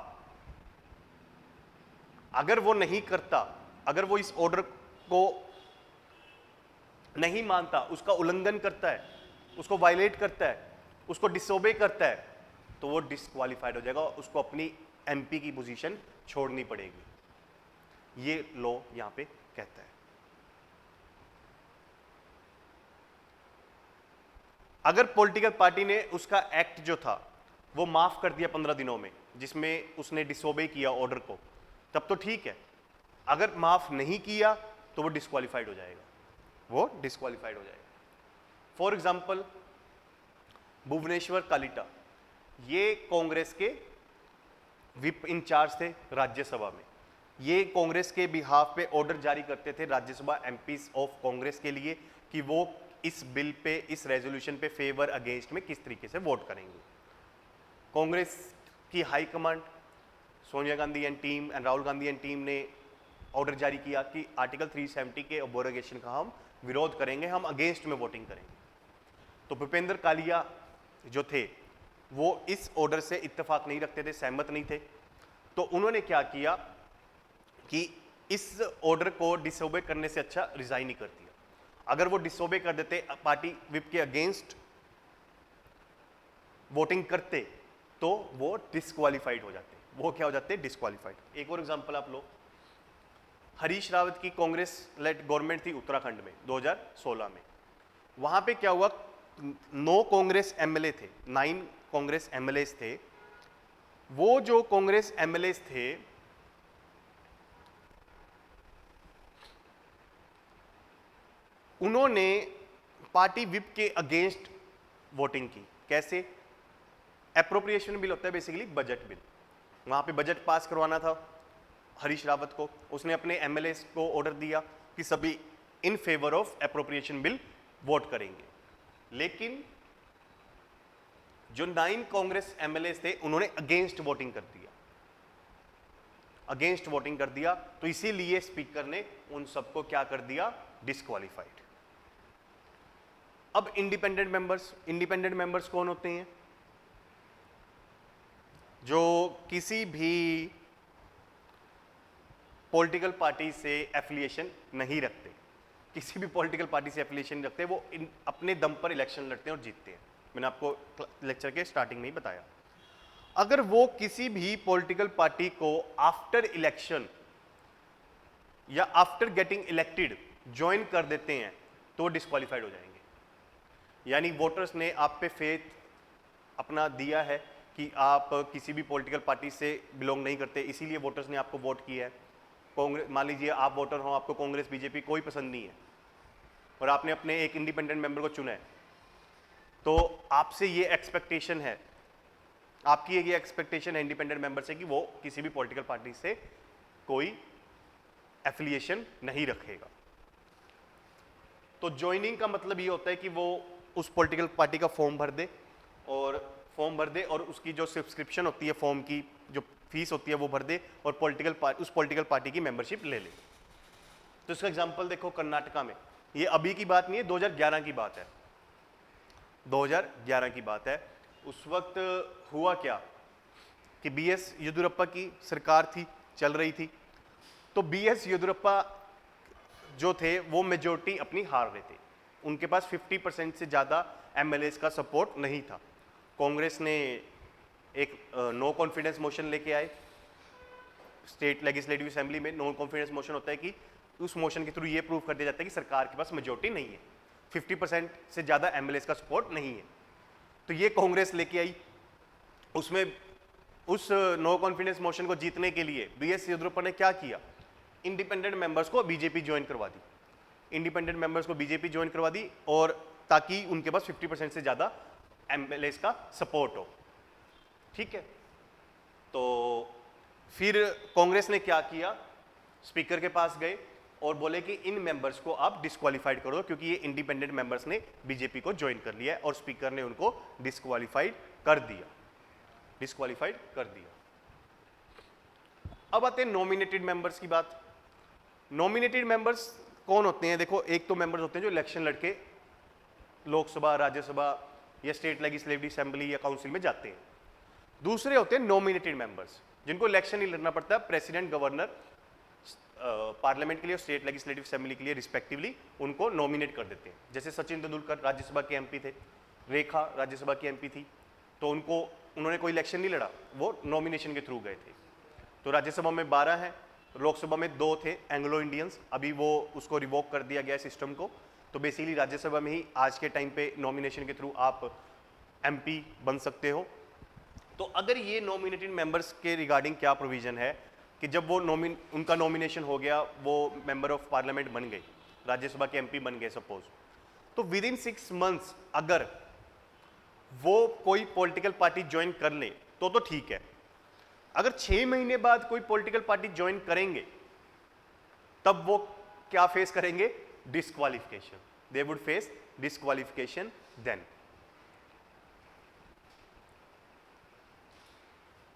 अगर वो नहीं करता, अगर वो इस ऑर्डर को नहीं मानता, उसका उल्लंघन करता है, उसको वायलेट करता है, उसको डिसोबे करता है, तो वो डिस्क्वालिफाइड हो जाएगा, उसको अपनी एमपी की पोजीशन छोड़नी पड़ेगी। ये लॉ यहां पे कहता है। अगर पॉलिटिकल पार्टी ने उसका एक्ट जो था वो माफ कर दिया 15 दिनों में, जिसमें उसने डिसोबे किया ऑर्डर को, तब तो ठीक है। अगर माफ नहीं किया तो वो डिस्क्वालिफाइड हो जाएगा, फॉर एग्जाम्पल भुवनेश्वर कालिटा, ये कांग्रेस के विप इंचार्ज थे राज्यसभा में। ये कांग्रेस के बिहाफ पे ऑर्डर जारी करते थे राज्यसभा एमपीज ऑफ कांग्रेस के लिए कि वो इस बिल पे, इस रेजोल्यूशन पे फेवर अगेंस्ट में किस तरीके से वोट करेंगे। कांग्रेस की high command, Sonia Gandhi and team and Rahul Gandhi and team ने ऑर्डर जारी किया कि आर्टिकल 370 के अबोरोगेशन का हम विरोध करेंगे, हम अगेंस्ट में वोटिंग करेंगे। तो भूपेंद्र कालिया जो थे वो इस ऑर्डर से इत्तेफाक नहीं रखते थे, सहमत नहीं थे। तो उन्होंने क्या किया कि इस ऑर्डर को डिसोबे करने से अच्छा रिजाइन ही कर दिया। अगर वो डिसोबे कर देते, पार्टी विप के अगेंस्ट वोटिंग करते, तो वो डिस्क्वालिफाइड हो जाते। वो क्या हो जाते? डिस्क्वालिफाइड। एक और एग्जांपल आप लो, हरीश रावत की कांग्रेस लेड गवर्नमेंट थी उत्तराखंड में 2016 में। वहां पे क्या हुआ, 9 कांग्रेस एमएलए थे, 9 कांग्रेस एमएलए थे। वो जो कांग्रेस एमएलए थे उन्होंने पार्टी विप के अगेंस्ट वोटिंग की। कैसे? एप्रोप्रिएशन बिल होता है बेसिकली बजट बिल। वहाँ पे बजट पास करवाना था हरीश रावत को, उसने अपने एमएलए को ऑर्डर दिया कि सभी इन favour of appropriation bill vote करेंगे, लेकिन जो 9 कांग्रेस एमएलए थे उन्होंने अगेंस्ट वोटिंग कर दिया, अगेंस्ट वोटिंग कर दिया। तो इसीलिए स्पीकर ने उन सबको क्या कर दिया, डिस्क्वालीफाइड। अब इंडिपेंडेंट मेंबर्स कौन होते हैं? जो किसी भी पॉलिटिकल पार्टी से एफिलिएशन नहीं रखते, किसी भी पॉलिटिकल पार्टी से एफिलिएशन रखते, वो अपने दम पर इलेक्शन लड़ते हैं और जीतते हैं। मैंने आपको लेक्चर के स्टार्टिंग में ही बताया। अगर वो किसी भी पॉलिटिकल पार्टी को आफ्टर इलेक्शन या आफ्टर गेटिंग इलेक्टेड ज्वाइन कर देते हैं तो डिस्क्वालीफाइड हो जाएंगे। यानी वोटर्स ने आप पे फेथ अपना दिया है कि आप किसी भी पॉलिटिकल पार्टी से बिलोंग नहीं करते, इसीलिए वोटर्स ने आपको वोट किया है। कांग्रेस, मान लीजिए आप वोटर हो, आपको कांग्रेस बीजेपी कोई पसंद नहीं है और आपने अपने एक इंडिपेंडेंट मेंबर को चुना है, तो आपसे ये एक्सपेक्टेशन है, आपकी ये एक्सपेक्टेशन है इंडिपेंडेंट मेंबर से कि वो किसी भी पॉलिटिकल पार्टी से कोई एफिलिएशन नहीं रखेगा। तो ज्वाइनिंग का मतलब ये होता है कि वो उस पॉलिटिकल पार्टी का फॉर्म भर दे और उसकी जो सब्सक्रिप्शन होती है, फॉर्म की जो फीस होती है वो भर दे और उस पॉलिटिकल पार्टी की मेंबरशिप ले ले। तो इसका एग्जांपल देखो कर्नाटका में, ये अभी की बात नहीं है, 2011 की बात है, 2011 की बात है। उस वक्त हुआ क्या कि बीएस येदियुरप्पा की सरकार थी, चल रही थी। तो बीएस येदियुरप्पा जो थे वो मेजोरिटी अपनी हार रहे थे, उनके पास 50% से ज़्यादा एमएलएस का सपोर्ट नहीं था। कांग्रेस ने एक नो कॉन्फिडेंस मोशन लेके आए स्टेट लेजिस्लेटिव असेंबली में। नो कॉन्फिडेंस मोशन होता है कि उस मोशन के थ्रू ये प्रूव कर दिया जाता है कि सरकार के पास मेजोरिटी नहीं है, 50% से ज़्यादा एमएलएस का सपोर्ट नहीं है। तो ये कांग्रेस लेके आई। उसमें उस नो कॉन्फिडेंस मोशन को जीतने के लिए बीएस येदियुरप्पा ने क्या किया, इंडिपेंडेंट मेंबर्स को बीजेपी ज्वाइन करवा दी, इंडिपेंडेंट मेंबर्स को बीजेपी ज्वाइन करवा दी, और ताकि उनके पास 50% से ज़्यादा एमएलएस का सपोर्ट हो। ठीक है, तो फिर कांग्रेस ने क्या किया, स्पीकर के पास गए और बोले कि इन मेंबर्स को आप डिस्क्वालीफाइड कर दो क्योंकि ये इंडिपेंडेंट मेंबर्स ने बीजेपी को ज्वाइन कर लिया है, और स्पीकर ने उनको डिस्क्वालीफाइड कर दिया, डिस्क्वालीफाइड कर दिया। अब आते हैं नॉमिनेटेड मेंबर्स की बात। नॉमिनेटेड मेंबर्स कौन होते हैं? देखो, एक तो मेंबर्स होते हैं जो इलेक्शन लड़के लोकसभा, राज्यसभा या स्टेट लेजिस्लेटिव असेंबली या काउंसिल में जाते हैं। दूसरे होते हैं नॉमिनेटेड मेंबर्स, जिनको इलेक्शन नहीं लड़ना पड़ता, प्रेसिडेंट, गवर्नर पार्लियामेंट के लिए और स्टेट लेजिस्लेटिव असेंबली के लिए रिस्पेक्टिवली उनको नॉमिनेट कर देते हैं। जैसे सचिन तेंदुलकर राज्यसभा के एमपी थे, रेखा राज्यसभा की एमपी थी, तो उन्होंने कोई इलेक्शन नहीं लड़ा, वो नॉमिनेशन के थ्रू गए थे। तो राज्यसभा में 12 हैं, लोकसभा में 2 थे एंग्लो इंडियंस, अभी वो उसको रिवोक कर दिया गया सिस्टम को। तो बेसिकली राज्यसभा में ही आज के टाइम पे नॉमिनेशन के थ्रू आप एमपी बन सकते हो। तो अगर ये नॉमिनेटेड मेंबर्स के रिगार्डिंग क्या प्रोविजन है कि जब वो उनका नॉमिनेशन हो गया, वो मेंबर ऑफ पार्लियामेंट बन गए, राज्यसभा के एमपी बन गए सपोज, तो विद इन 6 मंथ्स अगर वो कोई पॉलिटिकल पार्टी ज्वाइन कर ले तो ठीक है। अगर 6 महीने बाद कोई पॉलिटिकल पार्टी ज्वाइन करेंगे तब वो क्या फेस करेंगे? Disqualification. They would face disqualification then.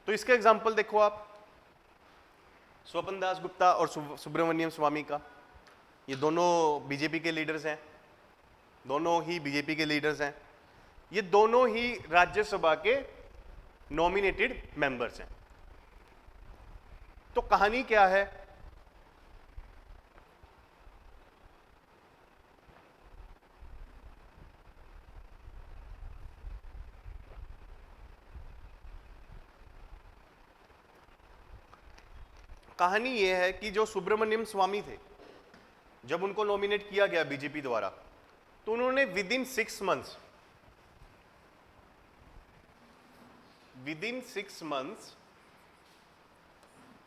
तो इसका एग्जांपल देखो आप, स्वपन दास गुप्ता और सुब्रमण्यम स्वामी का। ये दोनों बीजेपी के लीडर्स हैं, दोनों ही बीजेपी के लीडर्स हैं। ये दोनों ही राज्यसभा के नॉमिनेटेड मेंबर्स हैं। तो कहानी क्या है? कहानी यह है कि जो सुब्रमण्यम स्वामी थे, जब उनको नॉमिनेट किया गया बीजेपी द्वारा, तो उन्होंने विद इन 6 मंथ्स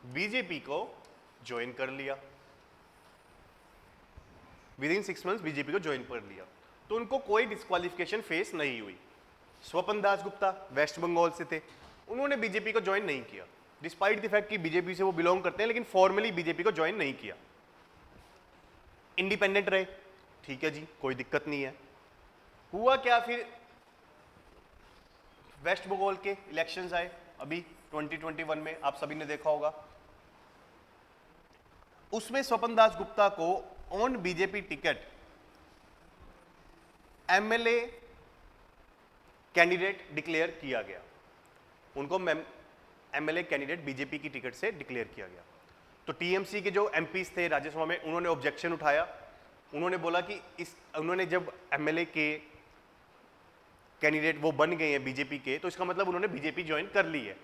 बीजेपी को ज्वाइन कर लिया। विद इन 6 मंथ्स बीजेपी को ज्वाइन कर लिया, तो उनको कोई डिस्क्वालिफिकेशन फेस नहीं हुई। स्वपन दास गुप्ता वेस्ट बंगाल से थे, उन्होंने बीजेपी को ज्वाइन नहीं किया, डिस्पाइट द फैक्ट कि बीजेपी से वो बिलोंग करते हैं, लेकिन फॉर्मली बीजेपी को ज्वाइन नहीं किया, इंडिपेंडेंट रहे। ठीक है जी, कोई दिक्कत नहीं है। हुआ क्या फिर, वेस्ट बंगाल के इलेक्शंस आए अभी 2021 में, आप सभी ने देखा होगा। उसमें स्वपन दास गुप्ता को on BJP ticket MLA candidate declare किया गया, उनको एमएलए कैंडिडेट बीजेपी की टिकट से डिक्लेयर किया गया। तो टीएमसी के जो एमपीज थे राज्यसभा में, उन्होंने ऑब्जेक्शन उठाया, उन्होंने बोला कि उन्होंने जब एमएलए के कैंडिडेट वो बन गए हैं बीजेपी के, तो इसका मतलब उन्होंने बीजेपी ज्वाइन कर ली है।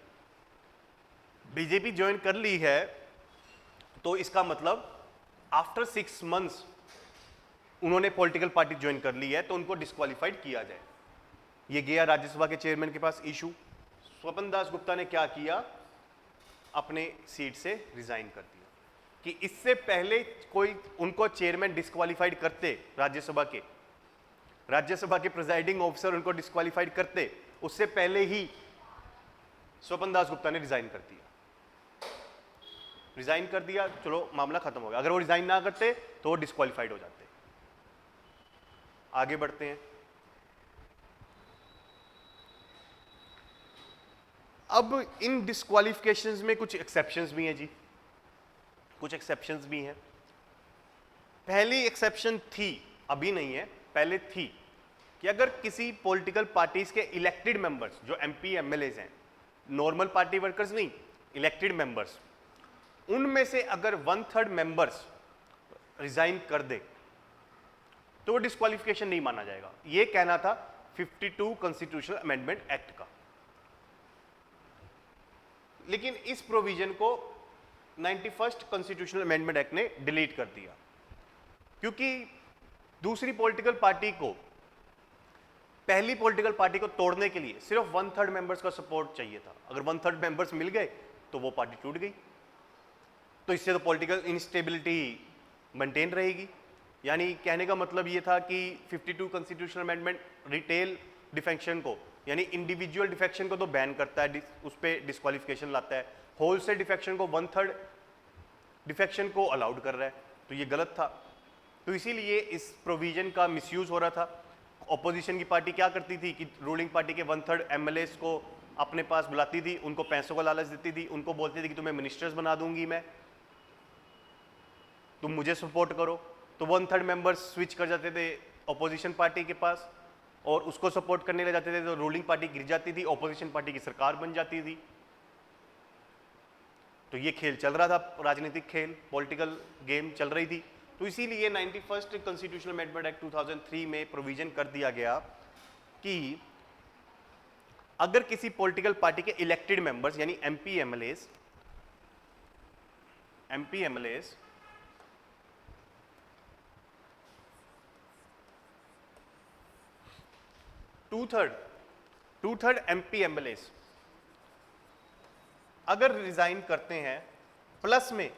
बीजेपी ज्वाइन कर ली है तो इसका मतलब आफ्टर 6 मंथ्स उन्होंने पॉलिटिकल पार्टी ज्वाइन कर ली है, तो उनको डिस्क्वालीफाइड किया जाए। ये गया राज्यसभा के चेयरमैन के पास इशू। स्वपन दास गुप्ता ने क्या किया, अपने सीट से रिजाइन कर दिया कि इससे पहले कोई उनको चेयरमैन डिस्क्वालीफाइड करते, राज्यसभा के प्रिजाइडिंग ऑफिसर उनको डिस्क्वालीफाइड करते, उससे पहले ही स्वपन दास गुप्ता ने रिजाइन कर दिया। रिजाइन कर दिया, चलो मामला खत्म हो गया। अगर वो रिजाइन ना करते तो वो डिस्क्वालीफाइड हो जाते। आगे बढ़ते हैं। अब इन डिस्क्वालिफिकेशंस में कुछ एक्सेप्शंस भी हैं जी, कुछ एक्सेप्शंस भी हैं। पहली एक्सेप्शन थी, अभी नहीं है, पहले थी, कि अगर किसी पॉलिटिकल पार्टीज के इलेक्टेड मेंबर्स, जो एमपी एमएलएज हैं, नॉर्मल पार्टी वर्कर्स नहीं, इलेक्टेड मेंबर्स, उनमें से अगर 1/3 मेंबर्स रिजाइन कर दे तो वो डिस्क्वालिफिकेशन नहीं माना जाएगा। ये कहना था 52 कॉन्स्टिट्यूशनल अमेंडमेंट एक्ट का। लेकिन इस प्रोविजन को 91st कॉन्स्टिट्यूशनल अमेंडमेंट एक्ट ने डिलीट कर दिया, क्योंकि दूसरी पॉलिटिकल पार्टी को, पहली पॉलिटिकल पार्टी को तोड़ने के लिए सिर्फ 1/3 मेंबर्स का सपोर्ट चाहिए था। अगर 1/3 मेंबर्स मिल गए तो वो पार्टी टूट गई, तो इससे तो पॉलिटिकल इंस्टेबिलिटी मेंटेन रहेगी। यानी कहने का मतलब ये था कि 52 कॉन्स्टिट्यूशनल अमेंडमेंट रिटेल डिफेक्शन को, यानी इंडिविजुअल डिफेक्शन को तो बैन करता है, उस पर डिस्क्वालिफिकेशन लाता है, होलसेल डिफेक्शन को, 1/3 डिफेक्शन को अलाउड कर रहा है, तो ये गलत था। तो इसीलिए इस प्रोविजन का मिसयूज हो रहा था। ऑपोजिशन की पार्टी क्या करती थी कि रूलिंग पार्टी के 1/3 एमएलएस को अपने पास बुलाती थी, उनको पैसों का लालच देती थी, उनको बोलती थी कि तुम्हें मिनिस्टर्स बना दूंगी मैं, तुम मुझे सपोर्ट करो। तो 1/3 मेंबर्स स्विच कर जाते थे ऑपोजिशन पार्टी के पास और उसको सपोर्ट करने लग जाते थे, तो रूलिंग पार्टी गिर जाती थी, ऑपोजिशन पार्टी की सरकार बन जाती थी। तो ये खेल चल रहा था, राजनीतिक खेल, पॉलिटिकल गेम चल रही थी। तो इसीलिए 91st कॉन्स्टिट्यूशनल अमेंडमेंट एक्ट 2003 में प्रोविजन कर दिया गया कि अगर किसी पॉलिटिकल पार्टी के इलेक्टेड मेंबर्स यानी एमपी एमएलएस 2/3 एमपी एमएलएस अगर रिजाइन करते हैं, प्लस में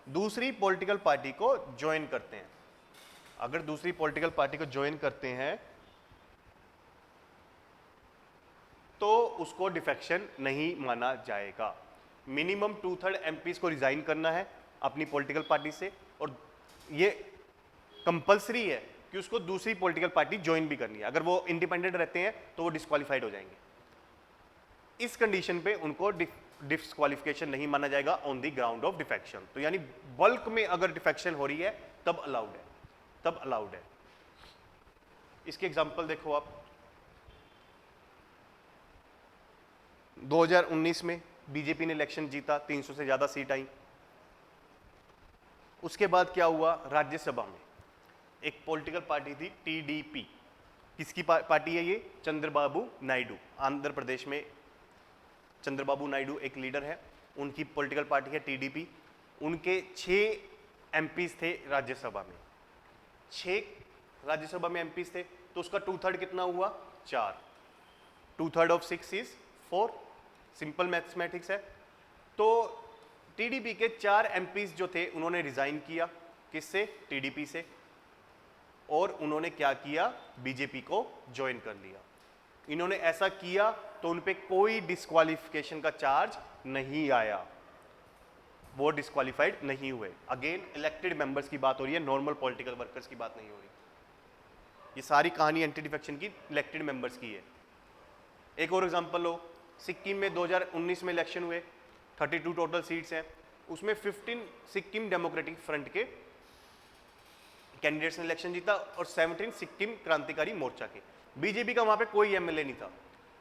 दूसरी पॉलिटिकल पार्टी को ज्वाइन करते हैं, अगर दूसरी पॉलिटिकल पार्टी को ज्वाइन करते हैं तो उसको डिफेक्शन नहीं माना जाएगा। मिनिमम 2/3 एमपीज को रिजाइन करना है अपनी पॉलिटिकल पार्टी से, और ये कंपलसरी है कि उसको दूसरी पॉलिटिकल पार्टी ज्वाइन भी करनी है। अगर वो इंडिपेंडेंट रहते हैं तो वो डिस्क्वालीफाइड हो जाएंगे। इस कंडीशन पे उनको डिस्क्वालिफिकेशन नहीं माना जाएगा on the ground of defection. तो यानी बल्क में अगर डिफेक्शन हो रही है तब अलाउड है, इसके एग्जांपल देखो आप। 2019 में बीजेपी ने इलेक्शन जीता, 300 से ज्यादा सीट आई। उसके बाद क्या हुआ, राज्यसभा में एक पॉलिटिकल पार्टी थी टीडीपी। किसकी पार्टी है ये? चंद्रबाबू नायडू, आंध्र प्रदेश में चंद्रबाबू नायडू एक लीडर है, उनकी पॉलिटिकल पार्टी है टीडीपी। उनके 6 एमपीज थे राज्यसभा में, 6 राज्यसभा में एमपीज थे, तो उसका 2/3 कितना हुआ? 4। 2/3 ऑफ 6 इज 4। सिंपल मैथमेटिक्स है। तो टीडीपी के 4 एमपीज जो थे उन्होंने रिजाइन किया, किससे? टीडीपी से, और उन्होंने क्या किया? बीजेपी को ज्वाइन कर लिया। इन्होंने ऐसा किया तो उन पे कोई डिस्क्वालिफिकेशन का चार्ज नहीं आया, वो डिस्क्वालिफाइड नहीं हुए। अगेन इलेक्टेड मेंबर्स की बात हो रही है, नॉर्मल पॉलिटिकल वर्कर्स की बात नहीं हो रही। ये सारी कहानी एंटी डिफेक्शन की इलेक्टेड मेंबर्स की है। एक और एग्जांपल लो, सिक्किम में 2019 में इलेक्शन हुए, 32 टोटल सीट्स हैं, उसमें 15 सिक्किम डेमोक्रेटिक फ्रंट के कैंडिडेट्स ने इलेक्शन जीता और 17 सिक्किम क्रांतिकारी मोर्चा के। बीजेपी का वहां पे कोई एमएलए नहीं था।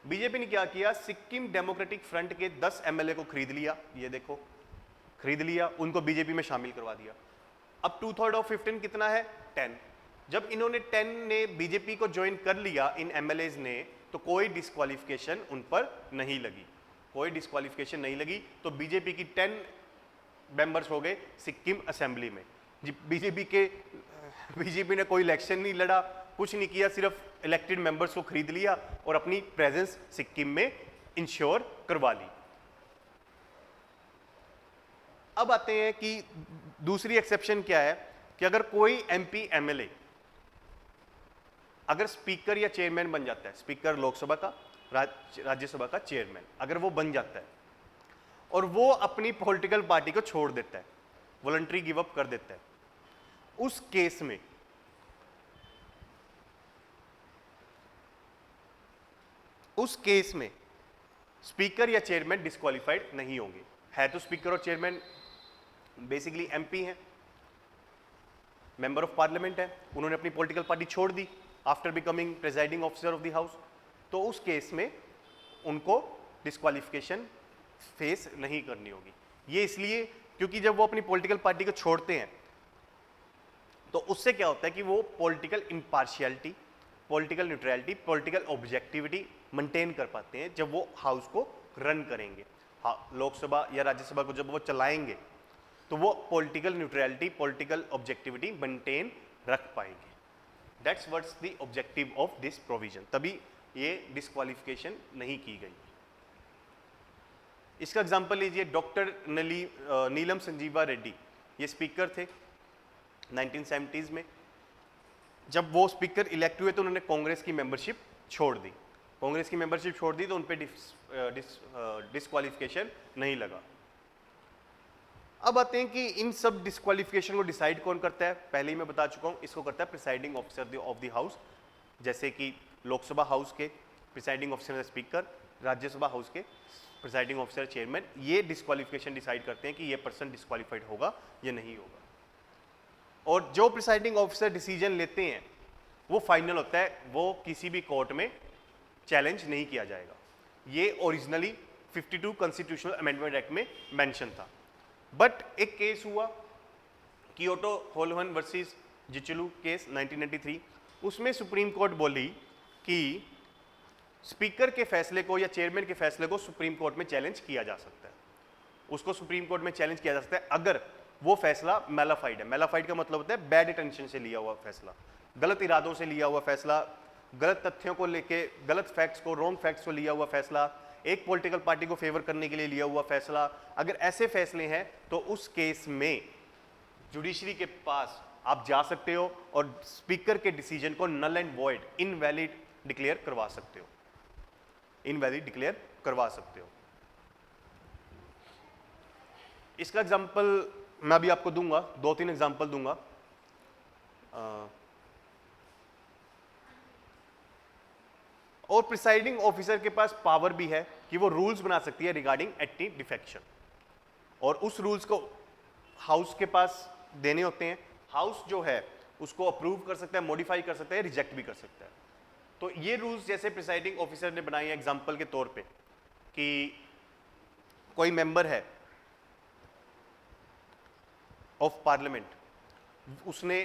बीजेपी ने क्या किया, सिक्किम डेमोक्रेटिक फ्रंट के 10 एमएलए को खरीद लिया, ये देखो खरीद लिया, उनको बीजेपी में शामिल करवा दिया। अब 2/3 ऑफ 15 कितना है, 10। जब इन्होंने 10 ने बीजेपी को ज्वाइन कर लिया इन एमएलएज ने, तो कोई डिस्क्वालिफिकेशन उन पर नहीं लगी, कोई डिस्क्वालिफिकेशन नहीं लगी। तो बीजेपी की 10 मेंबर्स हो गए सिक्किम असेंबली में। बीजेपी ने कोई इलेक्शन नहीं लड़ा, कुछ नहीं किया, सिर्फ इलेक्टेड मेंबर्स को खरीद लिया और अपनी प्रेजेंस सिक्किम में इंश्योर करवा ली। अब आते हैं कि दूसरी एक्सेप्शन क्या है, कि अगर कोई एमपी एमएलए अगर स्पीकर या चेयरमैन बन जाता है, स्पीकर लोकसभा का, राज्यसभा का चेयरमैन अगर वो बन जाता है और वो अपनी पॉलिटिकल पार्टी को छोड़ देता है, वॉलंटरी गिव अप कर देता है, उस केस में स्पीकर या चेयरमैन डिस्क्वालिफाइड नहीं होंगे। है तो स्पीकर और चेयरमैन बेसिकली एमपी हैं, मेंबर ऑफ पार्लियामेंट है, उन्होंने अपनी पॉलिटिकल पार्टी छोड़ दी after becoming presiding officer of the house, तो उस केस में उनको डिस्क्वालिफिकेशन फेस नहीं करनी होगी। ये इसलिए क्योंकि जब वो अपनी पॉलिटिकल पार्टी को छोड़ते हैं तो उससे क्या होता है कि वो political impartiality, political neutrality, political objectivity maintain कर पाते हैं जब वो हाउस को रन करेंगे। हाँ, लोकसभा या राज्यसभा को जब वो चलाएंगे तो वो political neutrality, political objectivity maintain रख पाएंगे। That's what's the objective of this provision, तभी ये डिस्क्वालिफिकेशन नहीं की गई। इसका एग्जांपल लीजिए, डॉक्टर नीलम संजीवा रेड्डी, ये स्पीकर थे 1970s में। जब वो स्पीकर इलेक्ट हुए तो उन्होंने कांग्रेस की मेंबरशिप छोड़ दी, कांग्रेस की मेंबरशिप छोड़ दी तो उन पे डिस्क्वालिफिकेशन नहीं लगा। अब आते हैं कि इन सब डिस्क्वालिफिकेशन को डिसाइड कौन करता है। पहले ही मैं बता चुका हूं, इसको करता है presiding officer of the house, जैसे कि लोकसभा हाउस के presiding officer speaker, Rajya Sabha house के प्रिसाइडिंग ऑफिसर चेयरमैन। ये डिस्क्वालिफिकेशन डिसाइड करते हैं कि ये पर्सन डिस्क्वालिफाइड होगा या नहीं होगा। और जो प्रिसाइडिंग ऑफिसर डिसीजन लेते हैं वो फाइनल होता है, वो किसी भी कोर्ट में चैलेंज नहीं किया जाएगा। ये ओरिजिनली 52 कॉन्स्टिट्यूशनल अमेंडमेंट एक्ट में मेंशन था। बट एक केस हुआ कियोटो होलवन वर्सेस जिचलू केस 1993, उसमें सुप्रीम कोर्ट बोली कि स्पीकर के फैसले को या चेयरमैन के फैसले को सुप्रीम कोर्ट में चैलेंज किया जा सकता है। उसको सुप्रीम कोर्ट में चैलेंज किया जा सकता है अगर वो फैसला मैलाफाइड है। मैलाफाइड का मतलब होता है बैड इंटेंशन से लिया हुआ फैसला, गलत इरादों से लिया हुआ फैसला, गलत तथ्यों को लेके, गलत फैक्ट्स को, रॉन्ग फैक्ट्स को लिया हुआ फैसला, एक पॉलिटिकल पार्टी को फेवर करने के लिए लिया हुआ फैसला। अगर ऐसे फैसले हैं तो उस केस में जुडिशरी के पास आप जा सकते हो और स्पीकर के डिसीजन को null and void, invalid declare करवा सकते हो, इनवैलिड डिक्लेयर करवा सकते हो। इसका एग्जांपल मैं अभी आपको दूंगा, 2-3 एग्जांपल दूंगा। और प्रिसाइडिंग ऑफिसर के पास पावर भी है कि वो रूल्स बना सकती है रिगार्डिंग एंटी डिफेक्शन, और उस रूल्स को हाउस के पास देने होते हैं। हाउस जो है उसको अप्रूव कर सकता है, मॉडिफाई कर सकता है, रिजेक्ट भी कर सकता है। तो ये रूल्स जैसे प्रिसाइडिंग ऑफिसर ने बनाए हैं एग्जांपल के तौर पे, कि कोई मेंबर है ऑफ पार्लियामेंट, उसने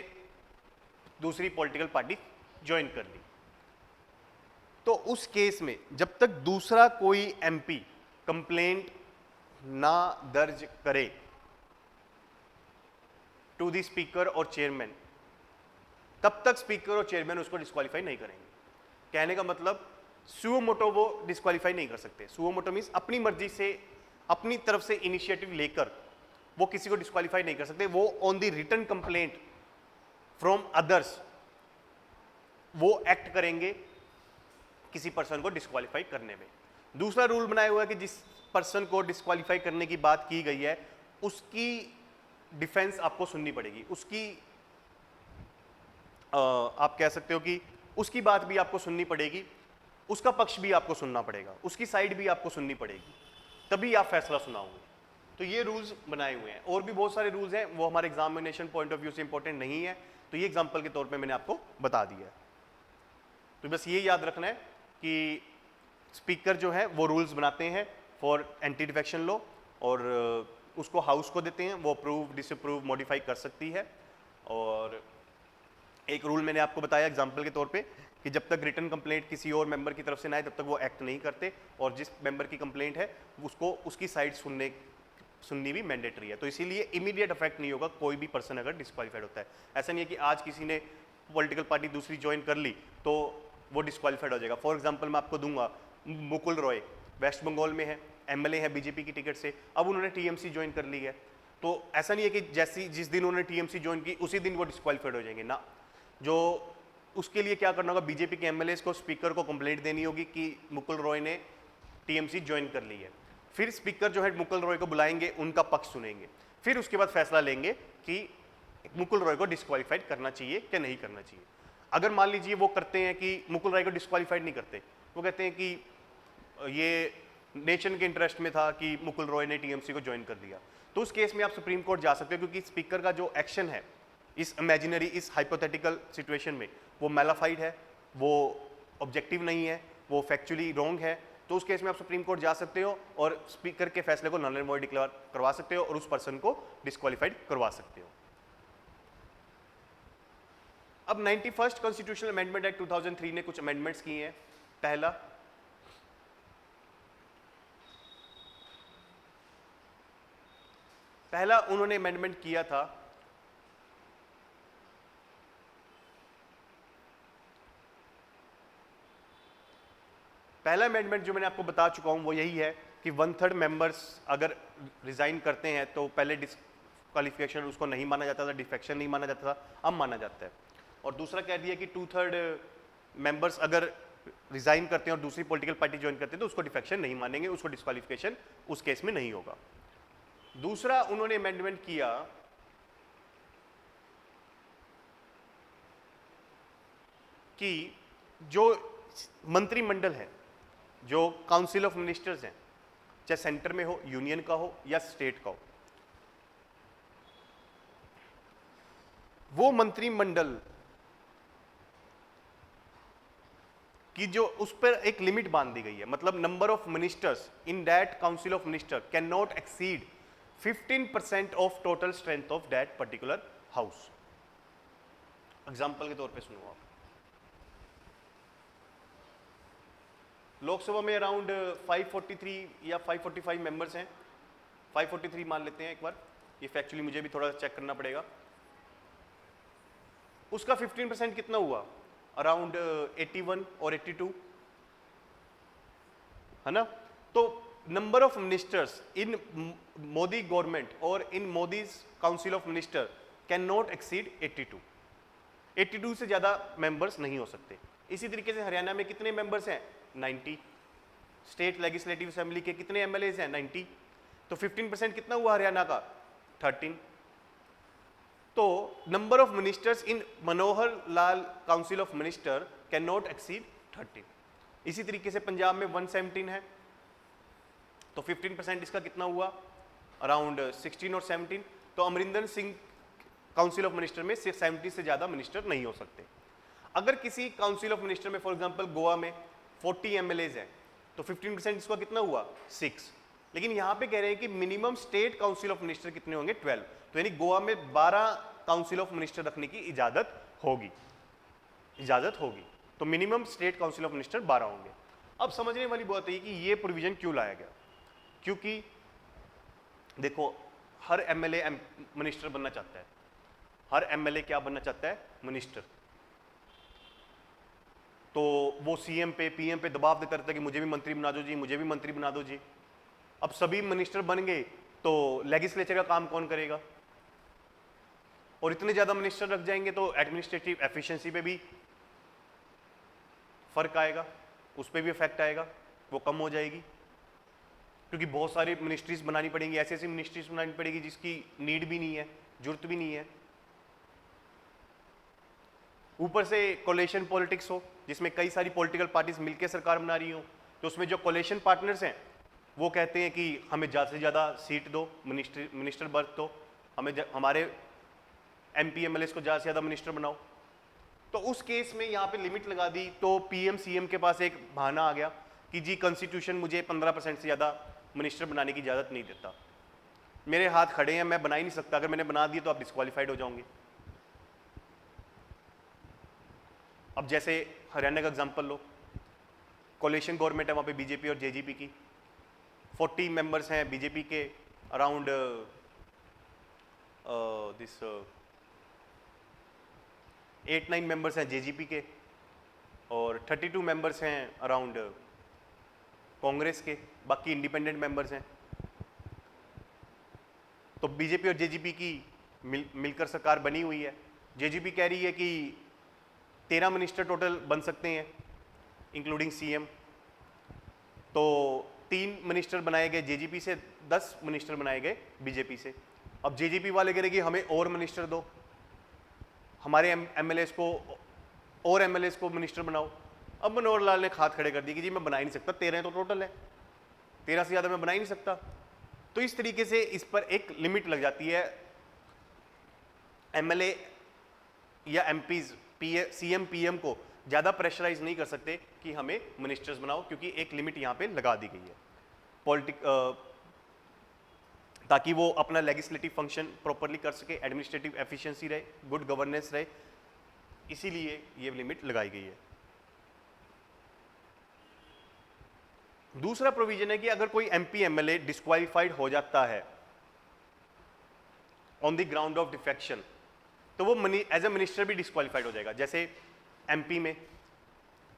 दूसरी पॉलिटिकल पार्टी ज्वाइन कर ली, तो उस केस में जब तक दूसरा कोई एमपी कंप्लेंट ना दर्ज करे टू द स्पीकर और चेयरमैन, तब तक स्पीकर और चेयरमैन उसको डिस्क्वालीफाई नहीं करेंगे। कहने का मतलब सुओ मोटो वो डिस्क्वालीफाई नहीं कर सकते। सुओ मोटो मीन्स अपनी मर्जी से, अपनी तरफ से इनिशिएटिव लेकर वो किसी को डिस्क्वालीफाई नहीं कर सकते। वो on the written complaint from others वो एक्ट करेंगे किसी पर्सन को डिस्क्वालीफाई करने में। दूसरा रूल बनाया हुआ है कि जिस पर्सन को डिस्क्वालीफाई करने की बात की गई है उसकी डिफेंस आपको सुननी पड़ेगी, उसकी आप कह सकते हो कि उसकी बात भी आपको सुननी पड़ेगी, उसका पक्ष भी आपको सुनना पड़ेगा, उसकी साइड भी आपको सुननी पड़ेगी, तभी आप फैसला सुनाओगे। तो ये रूल्स बनाए हुए हैं। और भी बहुत सारे रूल्स हैं, वो हमारे एग्जामिनेशन पॉइंट ऑफ व्यू से इंपॉर्टेंट नहीं है, तो ये एग्जाम्पल के तौर पे मैंने आपको बता दिया है। तो बस ये याद रखना है कि स्पीकर जो है वो रूल्स बनाते हैं फॉर एंटी डिफेक्शन लॉ, और उसको हाउस को देते हैं, वो अप्रूव डिसअप्रूव मॉडिफाई कर सकती है। और एक रूल मैंने आपको बताया एग्जाम्पल के तौर पे कि जब तक रिटर्न कंप्लेंट किसी और मेंबर की तरफ से ना आए तब तक वो एक्ट नहीं करते, और जिस मेंबर की कंप्लेंट है उसको उसकी साइड सुननी भी मैंडेटरी है। तो इसीलिए इमीडिएट इफेक्ट नहीं होगा कोई भी पर्सन अगर डिस्क्वालीफाइड होता है। ऐसा नहीं है कि आज किसी ने पॉलिटिकल पार्टी दूसरी ज्वाइन कर ली तो वो डिस्क्वालीफाइड हो जाएगा। फॉर एग्जाम्पल मैं आपको दूंगा, मुकुल रॉय वेस्ट बंगाल में है, एमएलए है बीजेपी की टिकट से, अब उन्होंने टीएमसी ज्वाइन कर ली है, तो ऐसा नहीं है कि जैसी जिस दिन उन्होंने टीएमसी ज्वाइन की उसी दिन वो डिस्क्वालीफाइड हो जाएंगे ना। जो उसके लिए क्या करना होगा, बीजेपी के एमएलए को स्पीकर को कंप्लेंट देनी होगी कि मुकुल रॉय ने टीएमसी ज्वाइन कर ली है। फिर स्पीकर जो है मुकुल रॉय को बुलाएंगे, उनका पक्ष सुनेंगे, फिर उसके बाद फैसला लेंगे कि मुकुल रॉय को डिस्क्वालीफाइड करना चाहिए क्या नहीं करना चाहिए। अगर मान लीजिए वो करते हैं कि मुकुल रॉय को डिस्क्वालीफाइड नहीं करते, वो कहते हैं कि ये नेशन के इंटरेस्ट में था कि मुकुल रॉय ने टीएमसी को ज्वाइन कर दिया, तो उस केस में आप सुप्रीम कोर्ट जा सकते हो, क्योंकि स्पीकर का जो एक्शन है इस इमेजिनरी इस हाइपोथेटिकल सिचुएशन में वो मैलाफाइड है, वो ऑब्जेक्टिव नहीं है, वो फैक्चुअली रॉन्ग है। तो उस केस में आप सुप्रीम कोर्ट जा सकते हो और स्पीकर के फैसले को नल एंड वॉइड डिक्लेयर करवा सकते हो और उस पर्सन को डिस्क्वालीफाइड करवा सकते हो। अब 91st कॉन्स्टिट्यूशनल अमेंडमेंट एक्ट 2003 ने कुछ अमेंडमेंट्स किए हैं। पहला उन्होंने अमेंडमेंट किया था पहला अमेंडमेंट जो मैंने आपको बता चुका हूं वो यही है कि 1/3 मेंबर्स अगर रिजाइन करते हैं तो पहले डिस्क्वालिफिकेशन उसको नहीं माना जाता था, डिफेक्शन नहीं माना जाता था, अब माना जाता है। और दूसरा कह दिया कि 2/3 मेंबर्स अगर रिजाइन करते हैं और दूसरी पॉलिटिकल पार्टी ज्वाइन करते हैं तो उसको डिफेक्शन नहीं मानेंगे, उसको डिस्क्वालिफिकेशन उस केस में नहीं होगा। दूसरा उन्होंने अमेंडमेंट किया कि जो मंत्रिमंडल है, जो काउंसिल ऑफ मिनिस्टर्स हैं, चाहे सेंटर में हो, यूनियन का हो या स्टेट का हो, वो मंत्रिमंडल की जो उस पर एक लिमिट बांध दी गई है। मतलब number of ministers in that council of minister can not exceed 15% of total strength of that particular house. Example के तौर पे सुनो आप, लोकसभा में अराउंड 543 या 545 मेंबर्स हैं, 543 मान लेते हैं एक बार, ये फैक्चुअली मुझे भी थोड़ा चेक करना पड़ेगा। उसका 15% कितना हुआ, अराउंड 81 और 82, है ना। तो number of ministers in Modi government और in Modi's council of minister can not exceed 82 से ज्यादा मेंबर्स नहीं हो सकते। इसी तरीके से हरियाणा में कितने मेंबर्स हैं, 90। स्टेट लेजिस्लेटिव असेंबली के कितने एमएलएज हैं, 90। तो 15% कितना हुआ हरियाणा का, 13। तो number of ministers in Manohar Lal council of minister can not exceed 13। इसी तरीके से पंजाब में 117 है, तो 15% इसका कितना हुआ, अराउंड 16 और 17। तो Amarinder Singh council of minister में 70 से ज्यादा मिनिस्टर नहीं हो सकते। अगर किसी काउंसिल ऑफ मिनिस्टर में फॉर एग्जांपल गोवा में 40 एमएलएज हैं तो 15% इसका कितना हुआ, 6। लेकिन यहां पे कह रहे हैं कि minimum state council of minister कितने होंगे, 12। तो यानी गोवा में 12 काउंसिल ऑफ मिनिस्टर रखने की इजाजत होगी। तो minimum state council of minister 12 होंगे। अब समझने वाली बात है कि ये प्रोविजन क्यों लाया गया, क्योंकि देखो हर एमएलए मिनिस्टर बनना चाहता है, हर एमएलए क्या बनना चाहता है, मिनिस्टर। तो वो सीएम पे पीएम पे दबाव देता रहता है कि मुझे भी मंत्री बना दो जी, मुझे भी मंत्री बना दो जी। अब सभी मिनिस्टर बन गए तो लेजिस्लेचर का काम कौन करेगा, और इतने ज्यादा मिनिस्टर रख जाएंगे तो एडमिनिस्ट्रेटिव एफिशिएंसी पे भी फर्क आएगा। उस पर भी इफेक्ट आएगा, वो कम हो जाएगी, क्योंकि बहुत सारी मिनिस्ट्रीज बनानी पड़ेंगी, ऐसी ऐसी मिनिस्ट्रीज बनानी पड़ेगी जिसकी नीड भी नहीं है, जरूरत भी नहीं है। ऊपर से कोलेशन पॉलिटिक्स हो, जिसमें कई सारी पॉलिटिकल पार्टीज मिलकर सरकार बना रही हो, तो उसमें जो कोलेशन पार्टनर्स हैं वो कहते हैं कि हमें ज़्यादा से ज़्यादा सीट दो, मिनिस्टर बर्थ दो, हमें हमारे MP MLAs को ज़्यादा से ज़्यादा मिनिस्टर बनाओ। तो उस केस में यहाँ पे लिमिट लगा दी, तो PM CM के पास एक बहाना आ गया कि जी कॉन्स्टिट्यूशन मुझे 15% से ज़्यादा मिनिस्टर बनाने की इजाज़त नहीं देता, मेरे हाथ खड़े हैं, मैं बना ही नहीं सकता, अगर मैंने बना दिए तो आप डिस्क्वालीफाइड हो जाओगे। अब जैसे हरियाणा का एग्जांपल लो, कोलिशन गवर्नमेंट है वहाँ पे BJP और JGP की, 40 मेंबर्स हैं BJP के, अराउंड दिस 8-9 मेंबर्स हैं JGP के, और 32 मेंबर्स हैं अराउंड कांग्रेस के, बाकी इंडिपेंडेंट मेंबर्स हैं। तो BJP और JGP की मिलकर सरकार बनी हुई है। JGP कह रही है कि 13 मिनिस्टर टोटल बन सकते हैं इंक्लूडिंग CM, तो 3 मिनिस्टर बनाए गए JGP से, 10 मिनिस्टर बनाए गए BJP से। अब JGP वाले कह रहे कि हमें और मिनिस्टर दो, हमारे MLAs को और MLAs को मिनिस्टर बनाओ। अब मनोहर लाल ने हाथ खड़े कर दिए कि जी मैं बना ही नहीं सकता, 13 तो टोटल है, 13 से ज़्यादा मैं बना ही नहीं सकता। तो इस तरीके से इस पर एक लिमिट लग जाती है। MLA या MPs CM PM को ज़्यादा प्रेशराइज नहीं कर सकते कि हमें मिनिस्टर्स बनाओ, क्योंकि एक लिमिट यहाँ पे लगा दी गई है ताकि वो अपना लेजिस्लेटिव फंक्शन प्रॉपरली कर सके, एडमिनिस्ट्रेटिव एफिशिएंसी रहे, गुड गवर्नेंस रहे, इसीलिए ये लिमिट लगाई गई है। दूसरा प्रोविजन है कि अगर कोई MP MLA डिस्क्वालीफाइड हो जाता है on the ground of defection, तो वो एज ए मिनिस्टर भी डिस्क्वालीफाइड हो जाएगा। जैसे MP में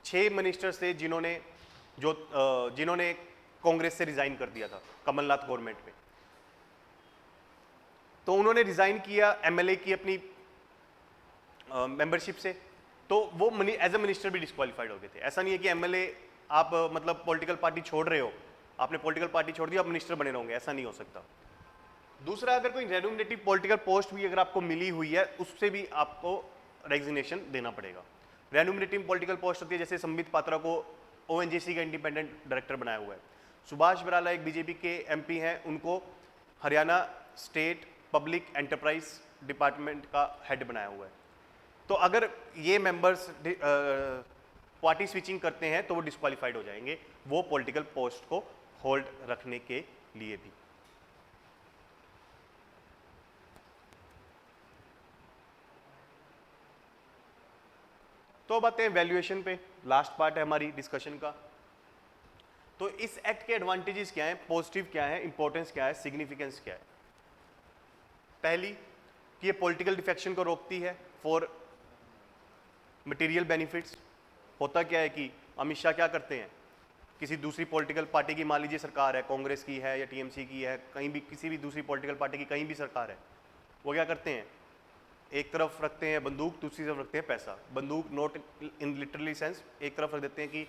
6 मिनिस्टर्स थे जिन्होंने कांग्रेस से रिजाइन कर दिया था कमलनाथ गवर्नमेंट में, तो उन्होंने रिजाइन किया MLA की अपनी मेंबरशिप से, तो वो एज ए मिनिस्टर भी डिस्क्वालीफाइड हो गए थे। ऐसा नहीं है कि MLA आप मतलब पॉलिटिकल पार्टी छोड़ रहे हो, आपने पॉलिटिकल पार्टी छोड़ दी, आप मिनिस्टर बने रहोगे, ऐसा नहीं हो सकता। दूसरा, अगर कोई रेन्यूमरेटिव पॉलिटिकल पोस्ट भी अगर आपको मिली हुई है, उससे भी आपको रेजिग्नेशन देना पड़ेगा। रेन्यूमरेटिव पॉलिटिकल पोस्ट होती है, जैसे संबित पात्रा को ONGC का इंडिपेंडेंट डायरेक्टर बनाया हुआ है, सुभाष बराला एक BJP के MP हैं, उनको Haryana state public enterprise department का हेड बनाया हुआ है। तो अगर ये मेंबर्स पार्टी स्विचिंग करते हैं तो वो डिस्क्वालीफाइड हो जाएंगे वो पॉलिटिकल पोस्ट को होल्ड रखने के लिए भी। तो अब आते हैं वैल्यूएशन पे, लास्ट पार्ट है हमारी डिस्कशन का। तो इस एक्ट के एडवांटेजेस क्या हैं, पॉजिटिव क्या है, इंपॉर्टेंस क्या है, सिग्निफिकेंस क्या है। पहली कि ये पॉलिटिकल डिफेक्शन को रोकती है फॉर मटेरियल बेनिफिट्स। होता क्या है कि अमित शाह क्या करते हैं, किसी दूसरी पॉलिटिकल पार्टी की, मान लीजिए सरकार है, कांग्रेस की है या TMC की है, कहीं भी किसी भी दूसरी पॉलिटिकल पार्टी की कहीं भी सरकार है, वो क्या करते हैं, एक तरफ रखते हैं बंदूक, दूसरी तरफ रखते हैं पैसा। बंदूक नॉट इन लिटरली सेंस, एक तरफ रख देते हैं कि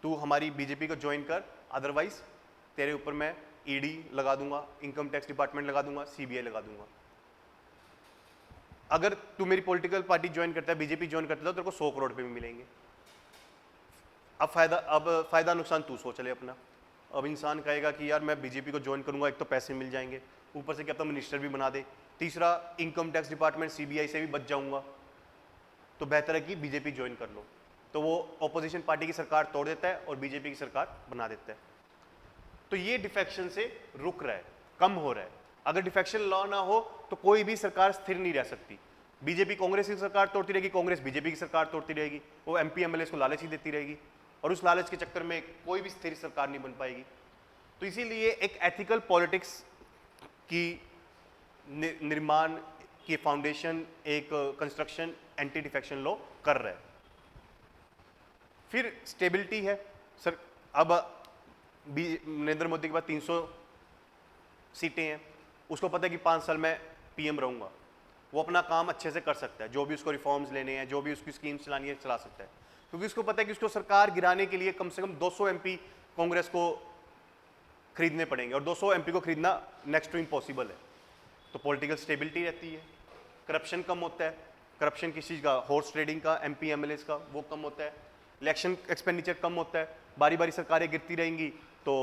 तू हमारी BJP को ज्वाइन कर, अदरवाइज तेरे ऊपर मैं ED लगा दूंगा, इनकम टैक्स डिपार्टमेंट लगा दूंगा, CBI लगा दूंगा। अगर तू मेरी पॉलिटिकल पार्टी ज्वाइन करता है, BJP ज्वाइन करता है, तो तेरे को 100 करोड़ रुपए भी मिलेंगे। अब फायदा नुकसान तू सोच ले अपना। अब इंसान कहेगा कि यार मैं BJP को ज्वाइन करूंगा, एक तो पैसे मिल जाएंगे, ऊपर से क्या पता मिनिस्टर भी बना दे, तीसरा इनकम टैक्स डिपार्टमेंट CBI से भी बच जाऊंगा, तो बेहतर है कि BJP ज्वाइन कर लो। तो वो ऑपोजिशन पार्टी की सरकार तोड़ देता है और BJP की सरकार बना देता है। तो ये डिफेक्शन से रुक रहा है, कम हो रहा है। अगर डिफेक्शन लॉ ना हो तो कोई भी सरकार स्थिर नहीं रह सकती। BJP कांग्रेस की सरकार तोड़ती रहेगी, कांग्रेस BJP की सरकार तोड़ती रहेगी, वो MP MLAs को लालच ही देती रहेगी, और उस लालच के चक्कर में कोई भी स्थिर सरकार नहीं बन पाएगी। तो इसीलिए एक एथिकल पॉलिटिक्स की निर्माण की फाउंडेशन एक कंस्ट्रक्शन एंटी डिफेक्शन लॉ कर रहा है। फिर स्टेबिलिटी है सर। अब नरेंद्र मोदी के पास 300 सीटें हैं, उसको पता है कि 5 साल में PM रहूंगा, वो अपना काम अच्छे से कर सकता है, जो भी उसको रिफॉर्म्स लेने हैं, जो भी उसकी स्कीम्स चलानी है चला सकता है। क्योंकि उसको पता है कि उसको सरकार गिराने के लिए कम से कम 200 एमपी कांग्रेस को खरीदने पड़ेंगे, और 200 एमपी को खरीदना नेक्स्ट टू इम्पॉसिबल है। तो पॉलिटिकल स्टेबिलिटी रहती है, करप्शन कम होता है। करप्शन किस चीज़ का? हॉर्स ट्रेडिंग का, एमपी एमएलएस का, वो कम होता है। इलेक्शन एक्सपेंडिचर कम होता है। बारी बारी सरकारें गिरती रहेंगी तो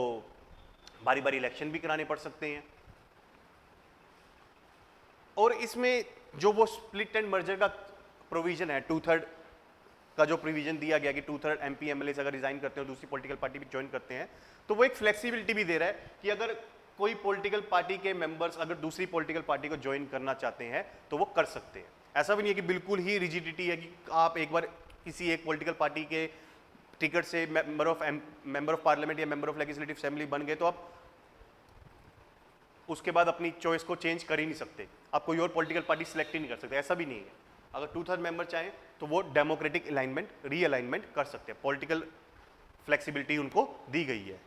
बारी बारी इलेक्शन भी कराने पड़ सकते हैं। और इसमें जो वो स्प्लिट एंड मर्जर का प्रोविजन है, 2/3 का जो प्रोविजन दिया गया कि 2/3 एमपी एमएलए अगर रिजाइन करते हैं और दूसरी पॉलिटिकल पार्टी भी ज्वाइन करते हैं, तो वो एक फ्लेक्सिबिलिटी भी दे रहा है कि अगर कोई पॉलिटिकल पार्टी के मेंबर्स अगर दूसरी पॉलिटिकल पार्टी को ज्वाइन करना चाहते हैं तो वो कर सकते हैं। ऐसा भी नहीं है कि बिल्कुल ही रिजिडिटी है कि आप एक बार किसी एक पॉलिटिकल पार्टी के टिकट से मेंबर ऑफ पार्लियामेंट या मेंबर ऑफ लेजिस्लेटिव असेंबली बन गए तो आप उसके बाद अपनी चॉइस को चेंज कर ही नहीं सकते, आप कोई और पॉलिटिकल पार्टी सिलेक्ट ही नहीं कर सकते। ऐसा भी नहीं है। अगर 2/3 मेंबर चाहें तो वो डेमोक्रेटिक अलाइनमेंट, रीअलाइनमेंट कर सकते हैं। पॉलिटिकल फ्लेक्सिबिलिटी उनको दी गई है।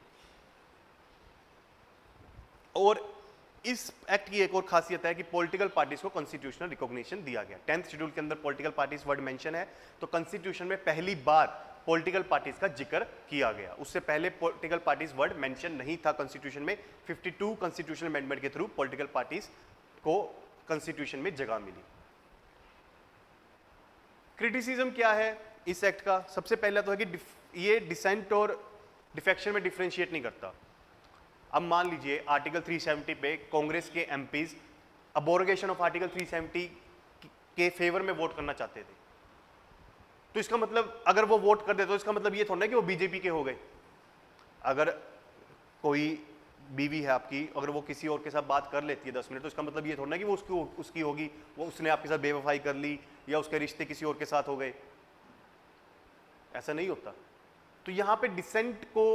और इस एक्ट की एक और खासियत है कि पॉलिटिकल पार्टीज को कॉन्स्टिट्यूशनल रिकॉग्निशन दिया गया। 10th शेड्यूल के अंदर पॉलिटिकल पार्टीज वर्ड मेंशन है, तो कॉन्स्टिट्यूशन में पहली बार पॉलिटिकल पार्टीज का जिक्र किया गया। उससे पहले पॉलिटिकल पार्टीज वर्ड मेंशन नहीं था कॉन्स्टिट्यूशन में। 52 कॉन्स्टिट्यूशनल अमेंडमेंट के थ्रू पॉलिटिकल पार्टीज को कॉन्स्टिट्यूशन में जगह मिली। क्रिटिसिज्म क्या है इस एक्ट का? सबसे पहला तो है कि ये डिसेंट और डिफेक्शन में डिफरेंशिएट नहीं करता। अब मान लीजिए आर्टिकल 370 पे कांग्रेस के एमपीज अबोरगेशन ऑफ आर्टिकल 370 के फेवर में वोट करना चाहते थे, तो इसका मतलब अगर वो वोट कर दे तो इसका मतलब ये थोड़ा ना कि वो बीजेपी के हो गए। अगर कोई बीवी है आपकी, अगर वो किसी और के साथ बात कर लेती है 10 मिनट, तो इसका मतलब ये थोड़ा ना कि वो उसकी होगी, वो उसने आपके साथ बेवफाई कर ली या उसके रिश्ते किसी और के साथ हो गए। ऐसा नहीं होता। तो यहां पे डिसेंट को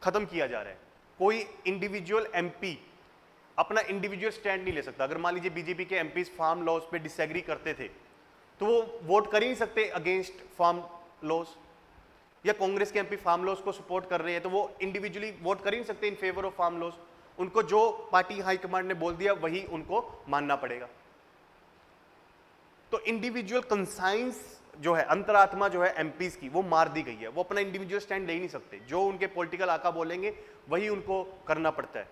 खत्म किया जा रहा है। कोई इंडिविजुअल एमपी अपना इंडिविजुअल स्टैंड नहीं ले सकता। अगर मान लीजिए बीजेपी के एमपीज फार्म लॉज पे डिसएग्री करते थे तो वो वोट कर ही नहीं सकते अगेंस्ट फार्म लॉज, या कांग्रेस के एमपी फार्म लॉज को सपोर्ट कर रहे हैं तो वो इंडिविजुअली वोट कर ही नहीं सकते in favour of farm laws. उनको जो पार्टी हाईकमांड ने बोल दिया वही उनको मानना पड़ेगा। तो इंडिविजुअल कंसाइंस जो है, अंतरात्मा जो है एमपीज की, वो मार दी गई है। वो अपना इंडिविजुअल स्टैंड ले ही नहीं सकते। जो उनके पॉलिटिकल आका बोलेंगे वही उनको करना पड़ता है।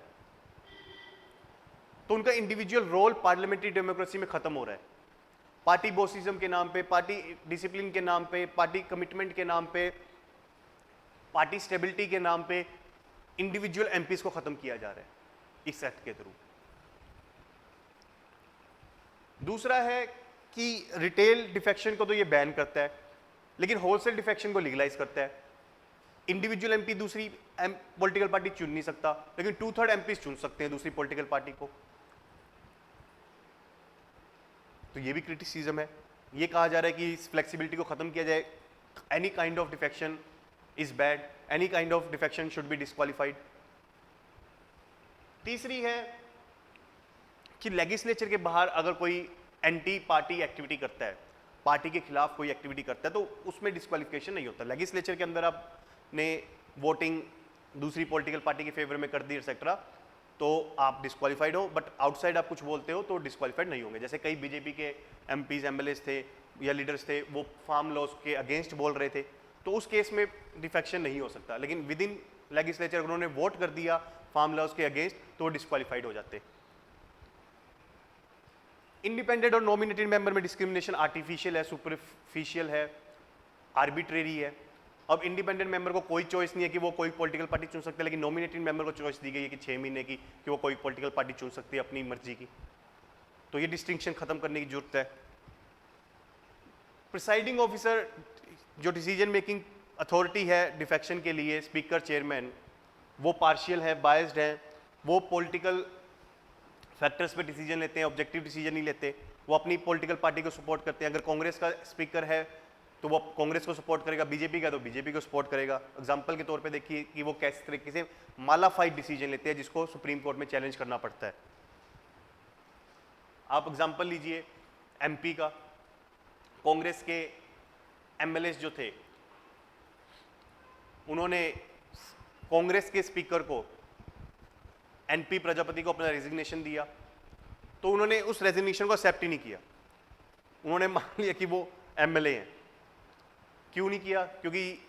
तो उनका इंडिविजुअल रोल पार्लियामेंट्री डेमोक्रेसी में खत्म हो रहा है। पार्टी बॉसिज्म के नाम पे, पार्टी डिसिप्लिन के नाम पे, पार्टी कमिटमेंट के नाम पे, पार्टी स्टेबिलिटी के नाम पे इंडिविजुअल एमपीज को खत्म किया जा रहा है इस एक्ट के थ्रू। दूसरा है कि रिटेल डिफेक्शन को तो ये बैन करता है, लेकिन होलसेल डिफेक्शन को लीगलाइज करता है। इंडिविजुअल एमपी दूसरी पॉलिटिकल पार्टी चुन नहीं सकता, लेकिन 2/3 एमपी चुन सकते हैं दूसरी पॉलिटिकल पार्टी को। तो ये भी क्रिटिसिज्म है। ये कहा जा रहा है कि इस फ्लेक्सिबिलिटी को खत्म किया जाए। Any kind of defection is bad, any kind of defection should be disqualified. तीसरी है कि लेजिस्लेचर के बाहर अगर कोई एंटी पार्टी एक्टिविटी करता है, पार्टी के खिलाफ कोई एक्टिविटी करता है, तो उसमें डिस्क्वालिफिकेशन नहीं होता। लेजिस्लेचर के अंदर आपने वोटिंग दूसरी पॉलिटिकल पार्टी के फेवर में कर दी एक्सेट्रा, तो आप डिस्क्वालिफाइड हो, बट आउटसाइड आप कुछ बोलते हो तो डिस्क्वालिफाइड नहीं होंगे। जैसे कई बीजेपी के एमपीज एमएलए थे या लीडर्स थे, वो फार्म लॉज के अगेंस्ट बोल रहे थे, तो उस केस में डिफेक्शन नहीं हो सकता। लेकिन विद इन लेजिस्लेचर उन्होंने वोट कर दिया फार्म लॉज के अगेंस्ट तो वो डिस्क्वालिफाइड हो जाते। इंडिपेंडेंट और नॉमिनेटेड मेंबर में डिस्क्रिमिनेशन आर्टिफिशियल है, सुपरफिशियल है, आर्बिट्रेरी है। अब इंडिपेंडेंट मेंबर को कोई चॉइस नहीं है कि वो कोई पॉलिटिकल पार्टी चुन सकते हैं, लेकिन नॉमिनेटेड मेंबर को चॉइस दी गई है कि 6 महीने की कि वो कोई पॉलिटिकल पार्टी चुन सकती है अपनी मर्जी की। तो ये डिस्टिंक्शन खत्म करने की जरूरत है। प्रिसाइडिंग ऑफिसर जो डिसीजन मेकिंग अथॉरिटी है डिफेक्शन के लिए, स्पीकर, चेयरमैन, वो पार्शियल है, बायस्ड है, वो पॉलिटिकल फैक्टर्स पे डिसीजन लेते हैं, ऑब्जेक्टिव डिसीजन नहीं लेते। वो अपनी पॉलिटिकल पार्टी को सपोर्ट करते हैं। अगर कांग्रेस का स्पीकर है तो वो कांग्रेस को सपोर्ट करेगा, बीजेपी का तो बीजेपी को सपोर्ट करेगा। एग्जांपल के तौर पे देखिए कि वो किस तरीके से मालाफाइड डिसीजन लेते हैं जिसको सुप्रीम कोर्ट में चैलेंज करना पड़ता है। आप एग्जांपल लीजिए एमपी का, कांग्रेस के एमएलए जो थे उन्होंने कांग्रेस के स्पीकर को एनपी प्रजापति को अपना रेजिग्नेशन दिया, तो उन्होंने उस रेजिग्नेशन को एक्सेप्ट ही नहीं किया। उन्होंने मान लिया कि वो एमएलए हैं। क्यों नहीं किया? क्योंकि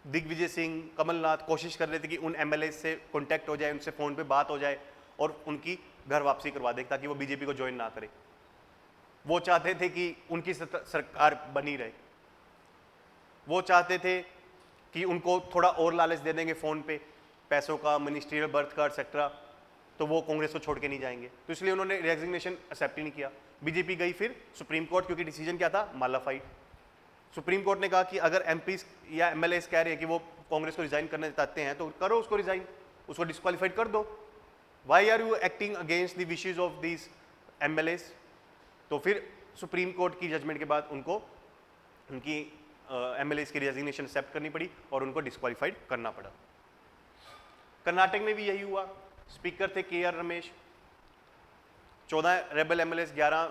दिग्विजय सिंह, कमलनाथ कोशिश कर रहे थे कि उन एमएलए से कॉन्टैक्ट हो जाए, उनसे फ़ोन पे बात हो जाए और उनकी घर वापसी करवा दे ताकि वो बीजेपी को ज्वाइन ना करे। वो चाहते थे कि उनकी सरकार बनी रहे। वो चाहते थे कि उनको थोड़ा और लालच दे देंगे फ़ोन पे, पैसों का, मिनिस्ट्रियल बर्थ का एक्सेट्रा, तो वो कांग्रेस को छोड़ के नहीं जाएंगे। तो इसलिए उन्होंने रेजिग्नेशन एक्सेप्ट ही नहीं किया। बीजेपी गई फिर सुप्रीम कोर्ट, क्योंकि डिसीजन क्या था? मालाफाइड। सुप्रीम कोर्ट ने कहा कि अगर एमपी या एमएलए कह रहे हैं कि वो कांग्रेस को रिजाइन करना चाहते हैं तो करो उसको रिजाइन, उसको डिस्क्वालीफाइड कर दो। Why are you acting against the wishes of these MLA? तो फिर सुप्रीम कोर्ट की जजमेंट के बाद उनको उनकी एमएलए की रेजिग्नेशन एक्सेप्ट करनी पड़ी और उनको डिस्क्वालीफाइड करना पड़ा। कर्नाटक में भी यही हुआ। स्पीकर थे KR. Ramesh, 14 rebel MLA, 11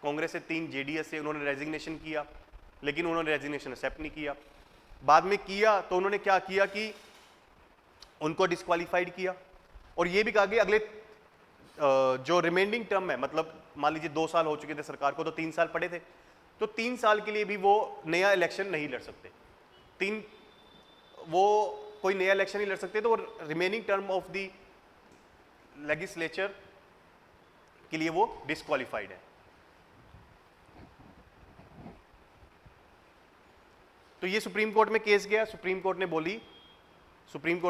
Congress से, 3 जेडीएस से। उन्होंने रेजिग्नेशन किया, लेकिन उन्होंने रेजिग्नेशन एक्सेप्ट नहीं किया। बाद में किया तो उन्होंने क्या किया कि उनको डिस्क्वालीफाइड किया और ये भी कहा कि अगले जो रिमेनिंग टर्म है, मतलब मान लीजिए 2 साल हो चुके थे सरकार को, तो 3 साल पड़े थे, तो 3 साल के लिए भी वो नया इलेक्शन नहीं लड़ सकते। वो कोई नया इलेक्शन नहीं लड़ सकते, तो remaining term of the legislature के लिए वो डिस्क्वालीफाइड है। तो ये सुप्रीम कोर्ट में केस गया। सुप्रीम कोर्ट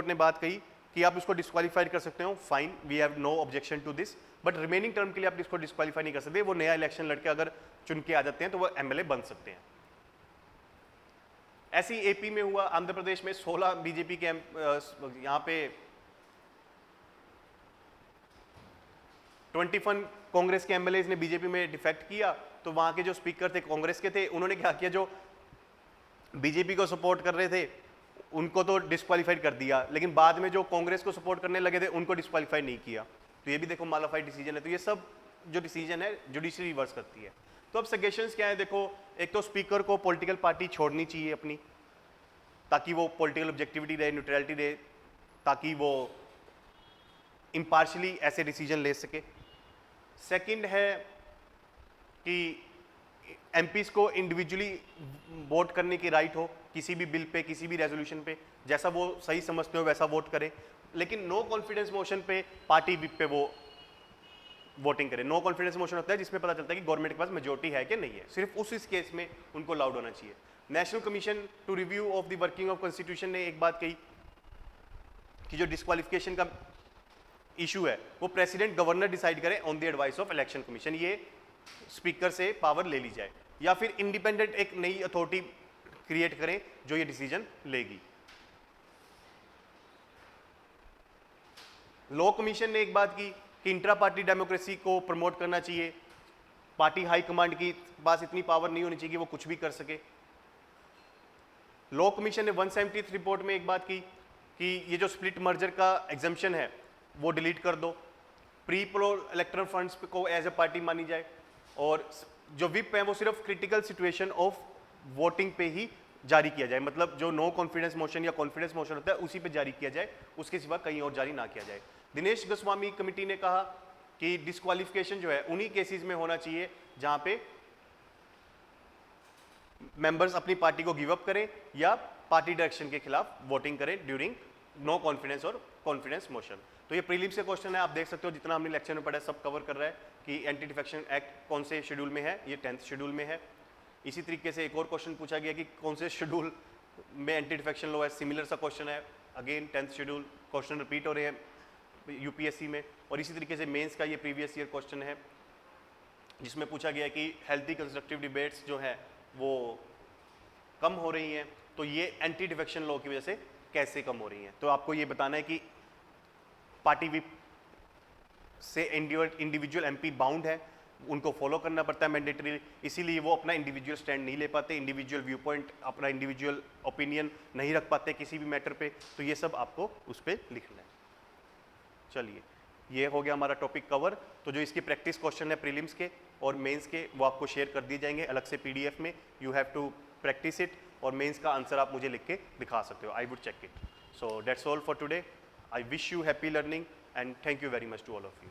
ने बात कही कि आप इसको डिस्क्वालीफाइड कर सकते हो, fine, we have no objection to this, but remaining term के लिए आप इसको डिस्क्वालीफाई नहीं कर सकते। वो नया इलेक्शन लड़के अगर चुन के आ जाते हैं तो वो एमएलए बन सकते हैं। ऐसी एपी में हुआ। आंध्र प्रदेश में 16 बीजेपी के यहाँ पे 21 कांग्रेस के एमएलए ने बीजेपी में डिफेक्ट किया, तो वहां के जो स्पीकर थे कांग्रेस के थे, उन्होंने क्या किया, जो बीजेपी को सपोर्ट कर रहे थे उनको तो डिस्क्वालीफाइड कर दिया, लेकिन बाद में जो कांग्रेस को सपोर्ट करने लगे थे उनको डिस्क्वालीफाइड नहीं किया। तो ये भी देखो मालाफाइड डिसीजन है। तो ये सब जो डिसीजन है जुडिशरी रिवर्स करती है। तो अब सजेशंस क्या है? देखो, एक तो स्पीकर को पॉलिटिकल पार्टी छोड़नी चाहिए अपनी, ताकि वो पॉलिटिकल ऑब्जेक्टिविटी रहे, न्यूट्रलिटी रहे, ताकि वो इम्पार्शली ऐसे डिसीजन ले सके। सेकंड है कि एमपीज को इंडिविजुअली वोट करने की राइट हो, किसी भी बिल पे, किसी भी रेजोल्यूशन पे, जैसा वो सही समझते हो वैसा वोट करें, लेकिन नो कॉन्फिडेंस मोशन पे, पार्टी विप पे वो वोटिंग करें। नो कॉन्फिडेंस मोशन होता है जिसमें पता चलता है कि गवर्नमेंट के पास मेजोरिटी है कि नहीं है, सिर्फ उस केस में उनको अलाउड होना चाहिए। National commission to review of the working of constitution ने एक बात कही कि जो डिस्क्वालिफिकेशन का इशू है वो प्रेसिडेंट गवर्नर डिसाइड करे on the advice of election commission, ये स्पीकर से पावर ले ली जाए, या फिर इंडिपेंडेंट एक नई अथॉरिटी क्रिएट करें जो ये डिसीजन लेगी। लॉ कमीशन ने एक बात की कि इंट्रा पार्टी डेमोक्रेसी को प्रमोट करना चाहिए, पार्टी हाई कमांड की पास इतनी पावर नहीं होनी चाहिए कि वो कुछ भी कर सके। लॉ कमीशन ने 173 रिपोर्ट में एक बात की कि ये जो स्प्लिट मर्जर का एग्जम्पशन है वो डिलीट कर दो, प्री पोल इलेक्टरल फंड्स को एज ए पार्टी मानी जाए, और जो विप है वो सिर्फ क्रिटिकल सिचुएशन ऑफ वोटिंग पे ही जारी किया जाए, मतलब जो नो कॉन्फिडेंस मोशन या कॉन्फिडेंस मोशन होता है उसी पे जारी किया जाए, उसके सिवा कहीं और जारी ना किया जाए। दिनेश गोस्वामी कमेटी ने कहा कि डिस्क्वालिफिकेशन जो है उन्हीं केसेस में होना चाहिए जहां पे मेंबर्स अपनी पार्टी को गिव अप करें या पार्टी डायरेक्शन के खिलाफ वोटिंग करें ड्यूरिंग नो कॉन्फिडेंस और कॉन्फिडेंस मोशन। तो ये प्रीलिम्स के क्वेश्चन है, आप देख सकते हो जितना हमने लेक्चर में पढ़ा सब कवर कर रहा है कि एंटी डिफेक्शन एक्ट कौन से शेड्यूल में है, ये 10th शेड्यूल में है। इसी तरीके से एक और क्वेश्चन पूछा गया कि कौन से शेड्यूल में एंटी डिफेक्शन लॉ है, सिमिलर सा क्वेश्चन है, again 10th schedule, question repeat हो रहे हैं यूपीएससी में। और इसी तरीके से मेंस का ये प्रीवियस ईयर क्वेश्चन है जिसमें पूछा गया कि हेल्थी कंस्ट्रक्टिव डिबेट्स जो है वो कम हो रही हैं, तो ये एंटी डिफेक्शन लॉ की वजह से कैसे कम हो रही हैं। तो आपको ये बताना है कि पार्टी विप से इंडिविजुअल एमपी बाउंड है, उनको फॉलो करना पड़ता है मैंडेटरी, इसीलिए वो अपना इंडिविजुअल स्टैंड नहीं ले पाते, इंडिविजुअल व्यू पॉइंट, अपना इंडिविजुअल ओपिनियन नहीं रख पाते किसी भी मैटर पे। तो ये सब आपको उस पर लिखना है। चलिए, ये हो गया हमारा टॉपिक कवर। तो जो इसकी प्रैक्टिस क्वेश्चन है प्रीलिम्स के और मेंस के वो आपको शेयर कर दिए जाएंगे अलग से पीडीएफ में, you have to practice it, और मेंस का आंसर आप मुझे लिख के दिखा सकते हो, I would check it. So that's all for today, I wish you happy learning and thank you very much to all of you.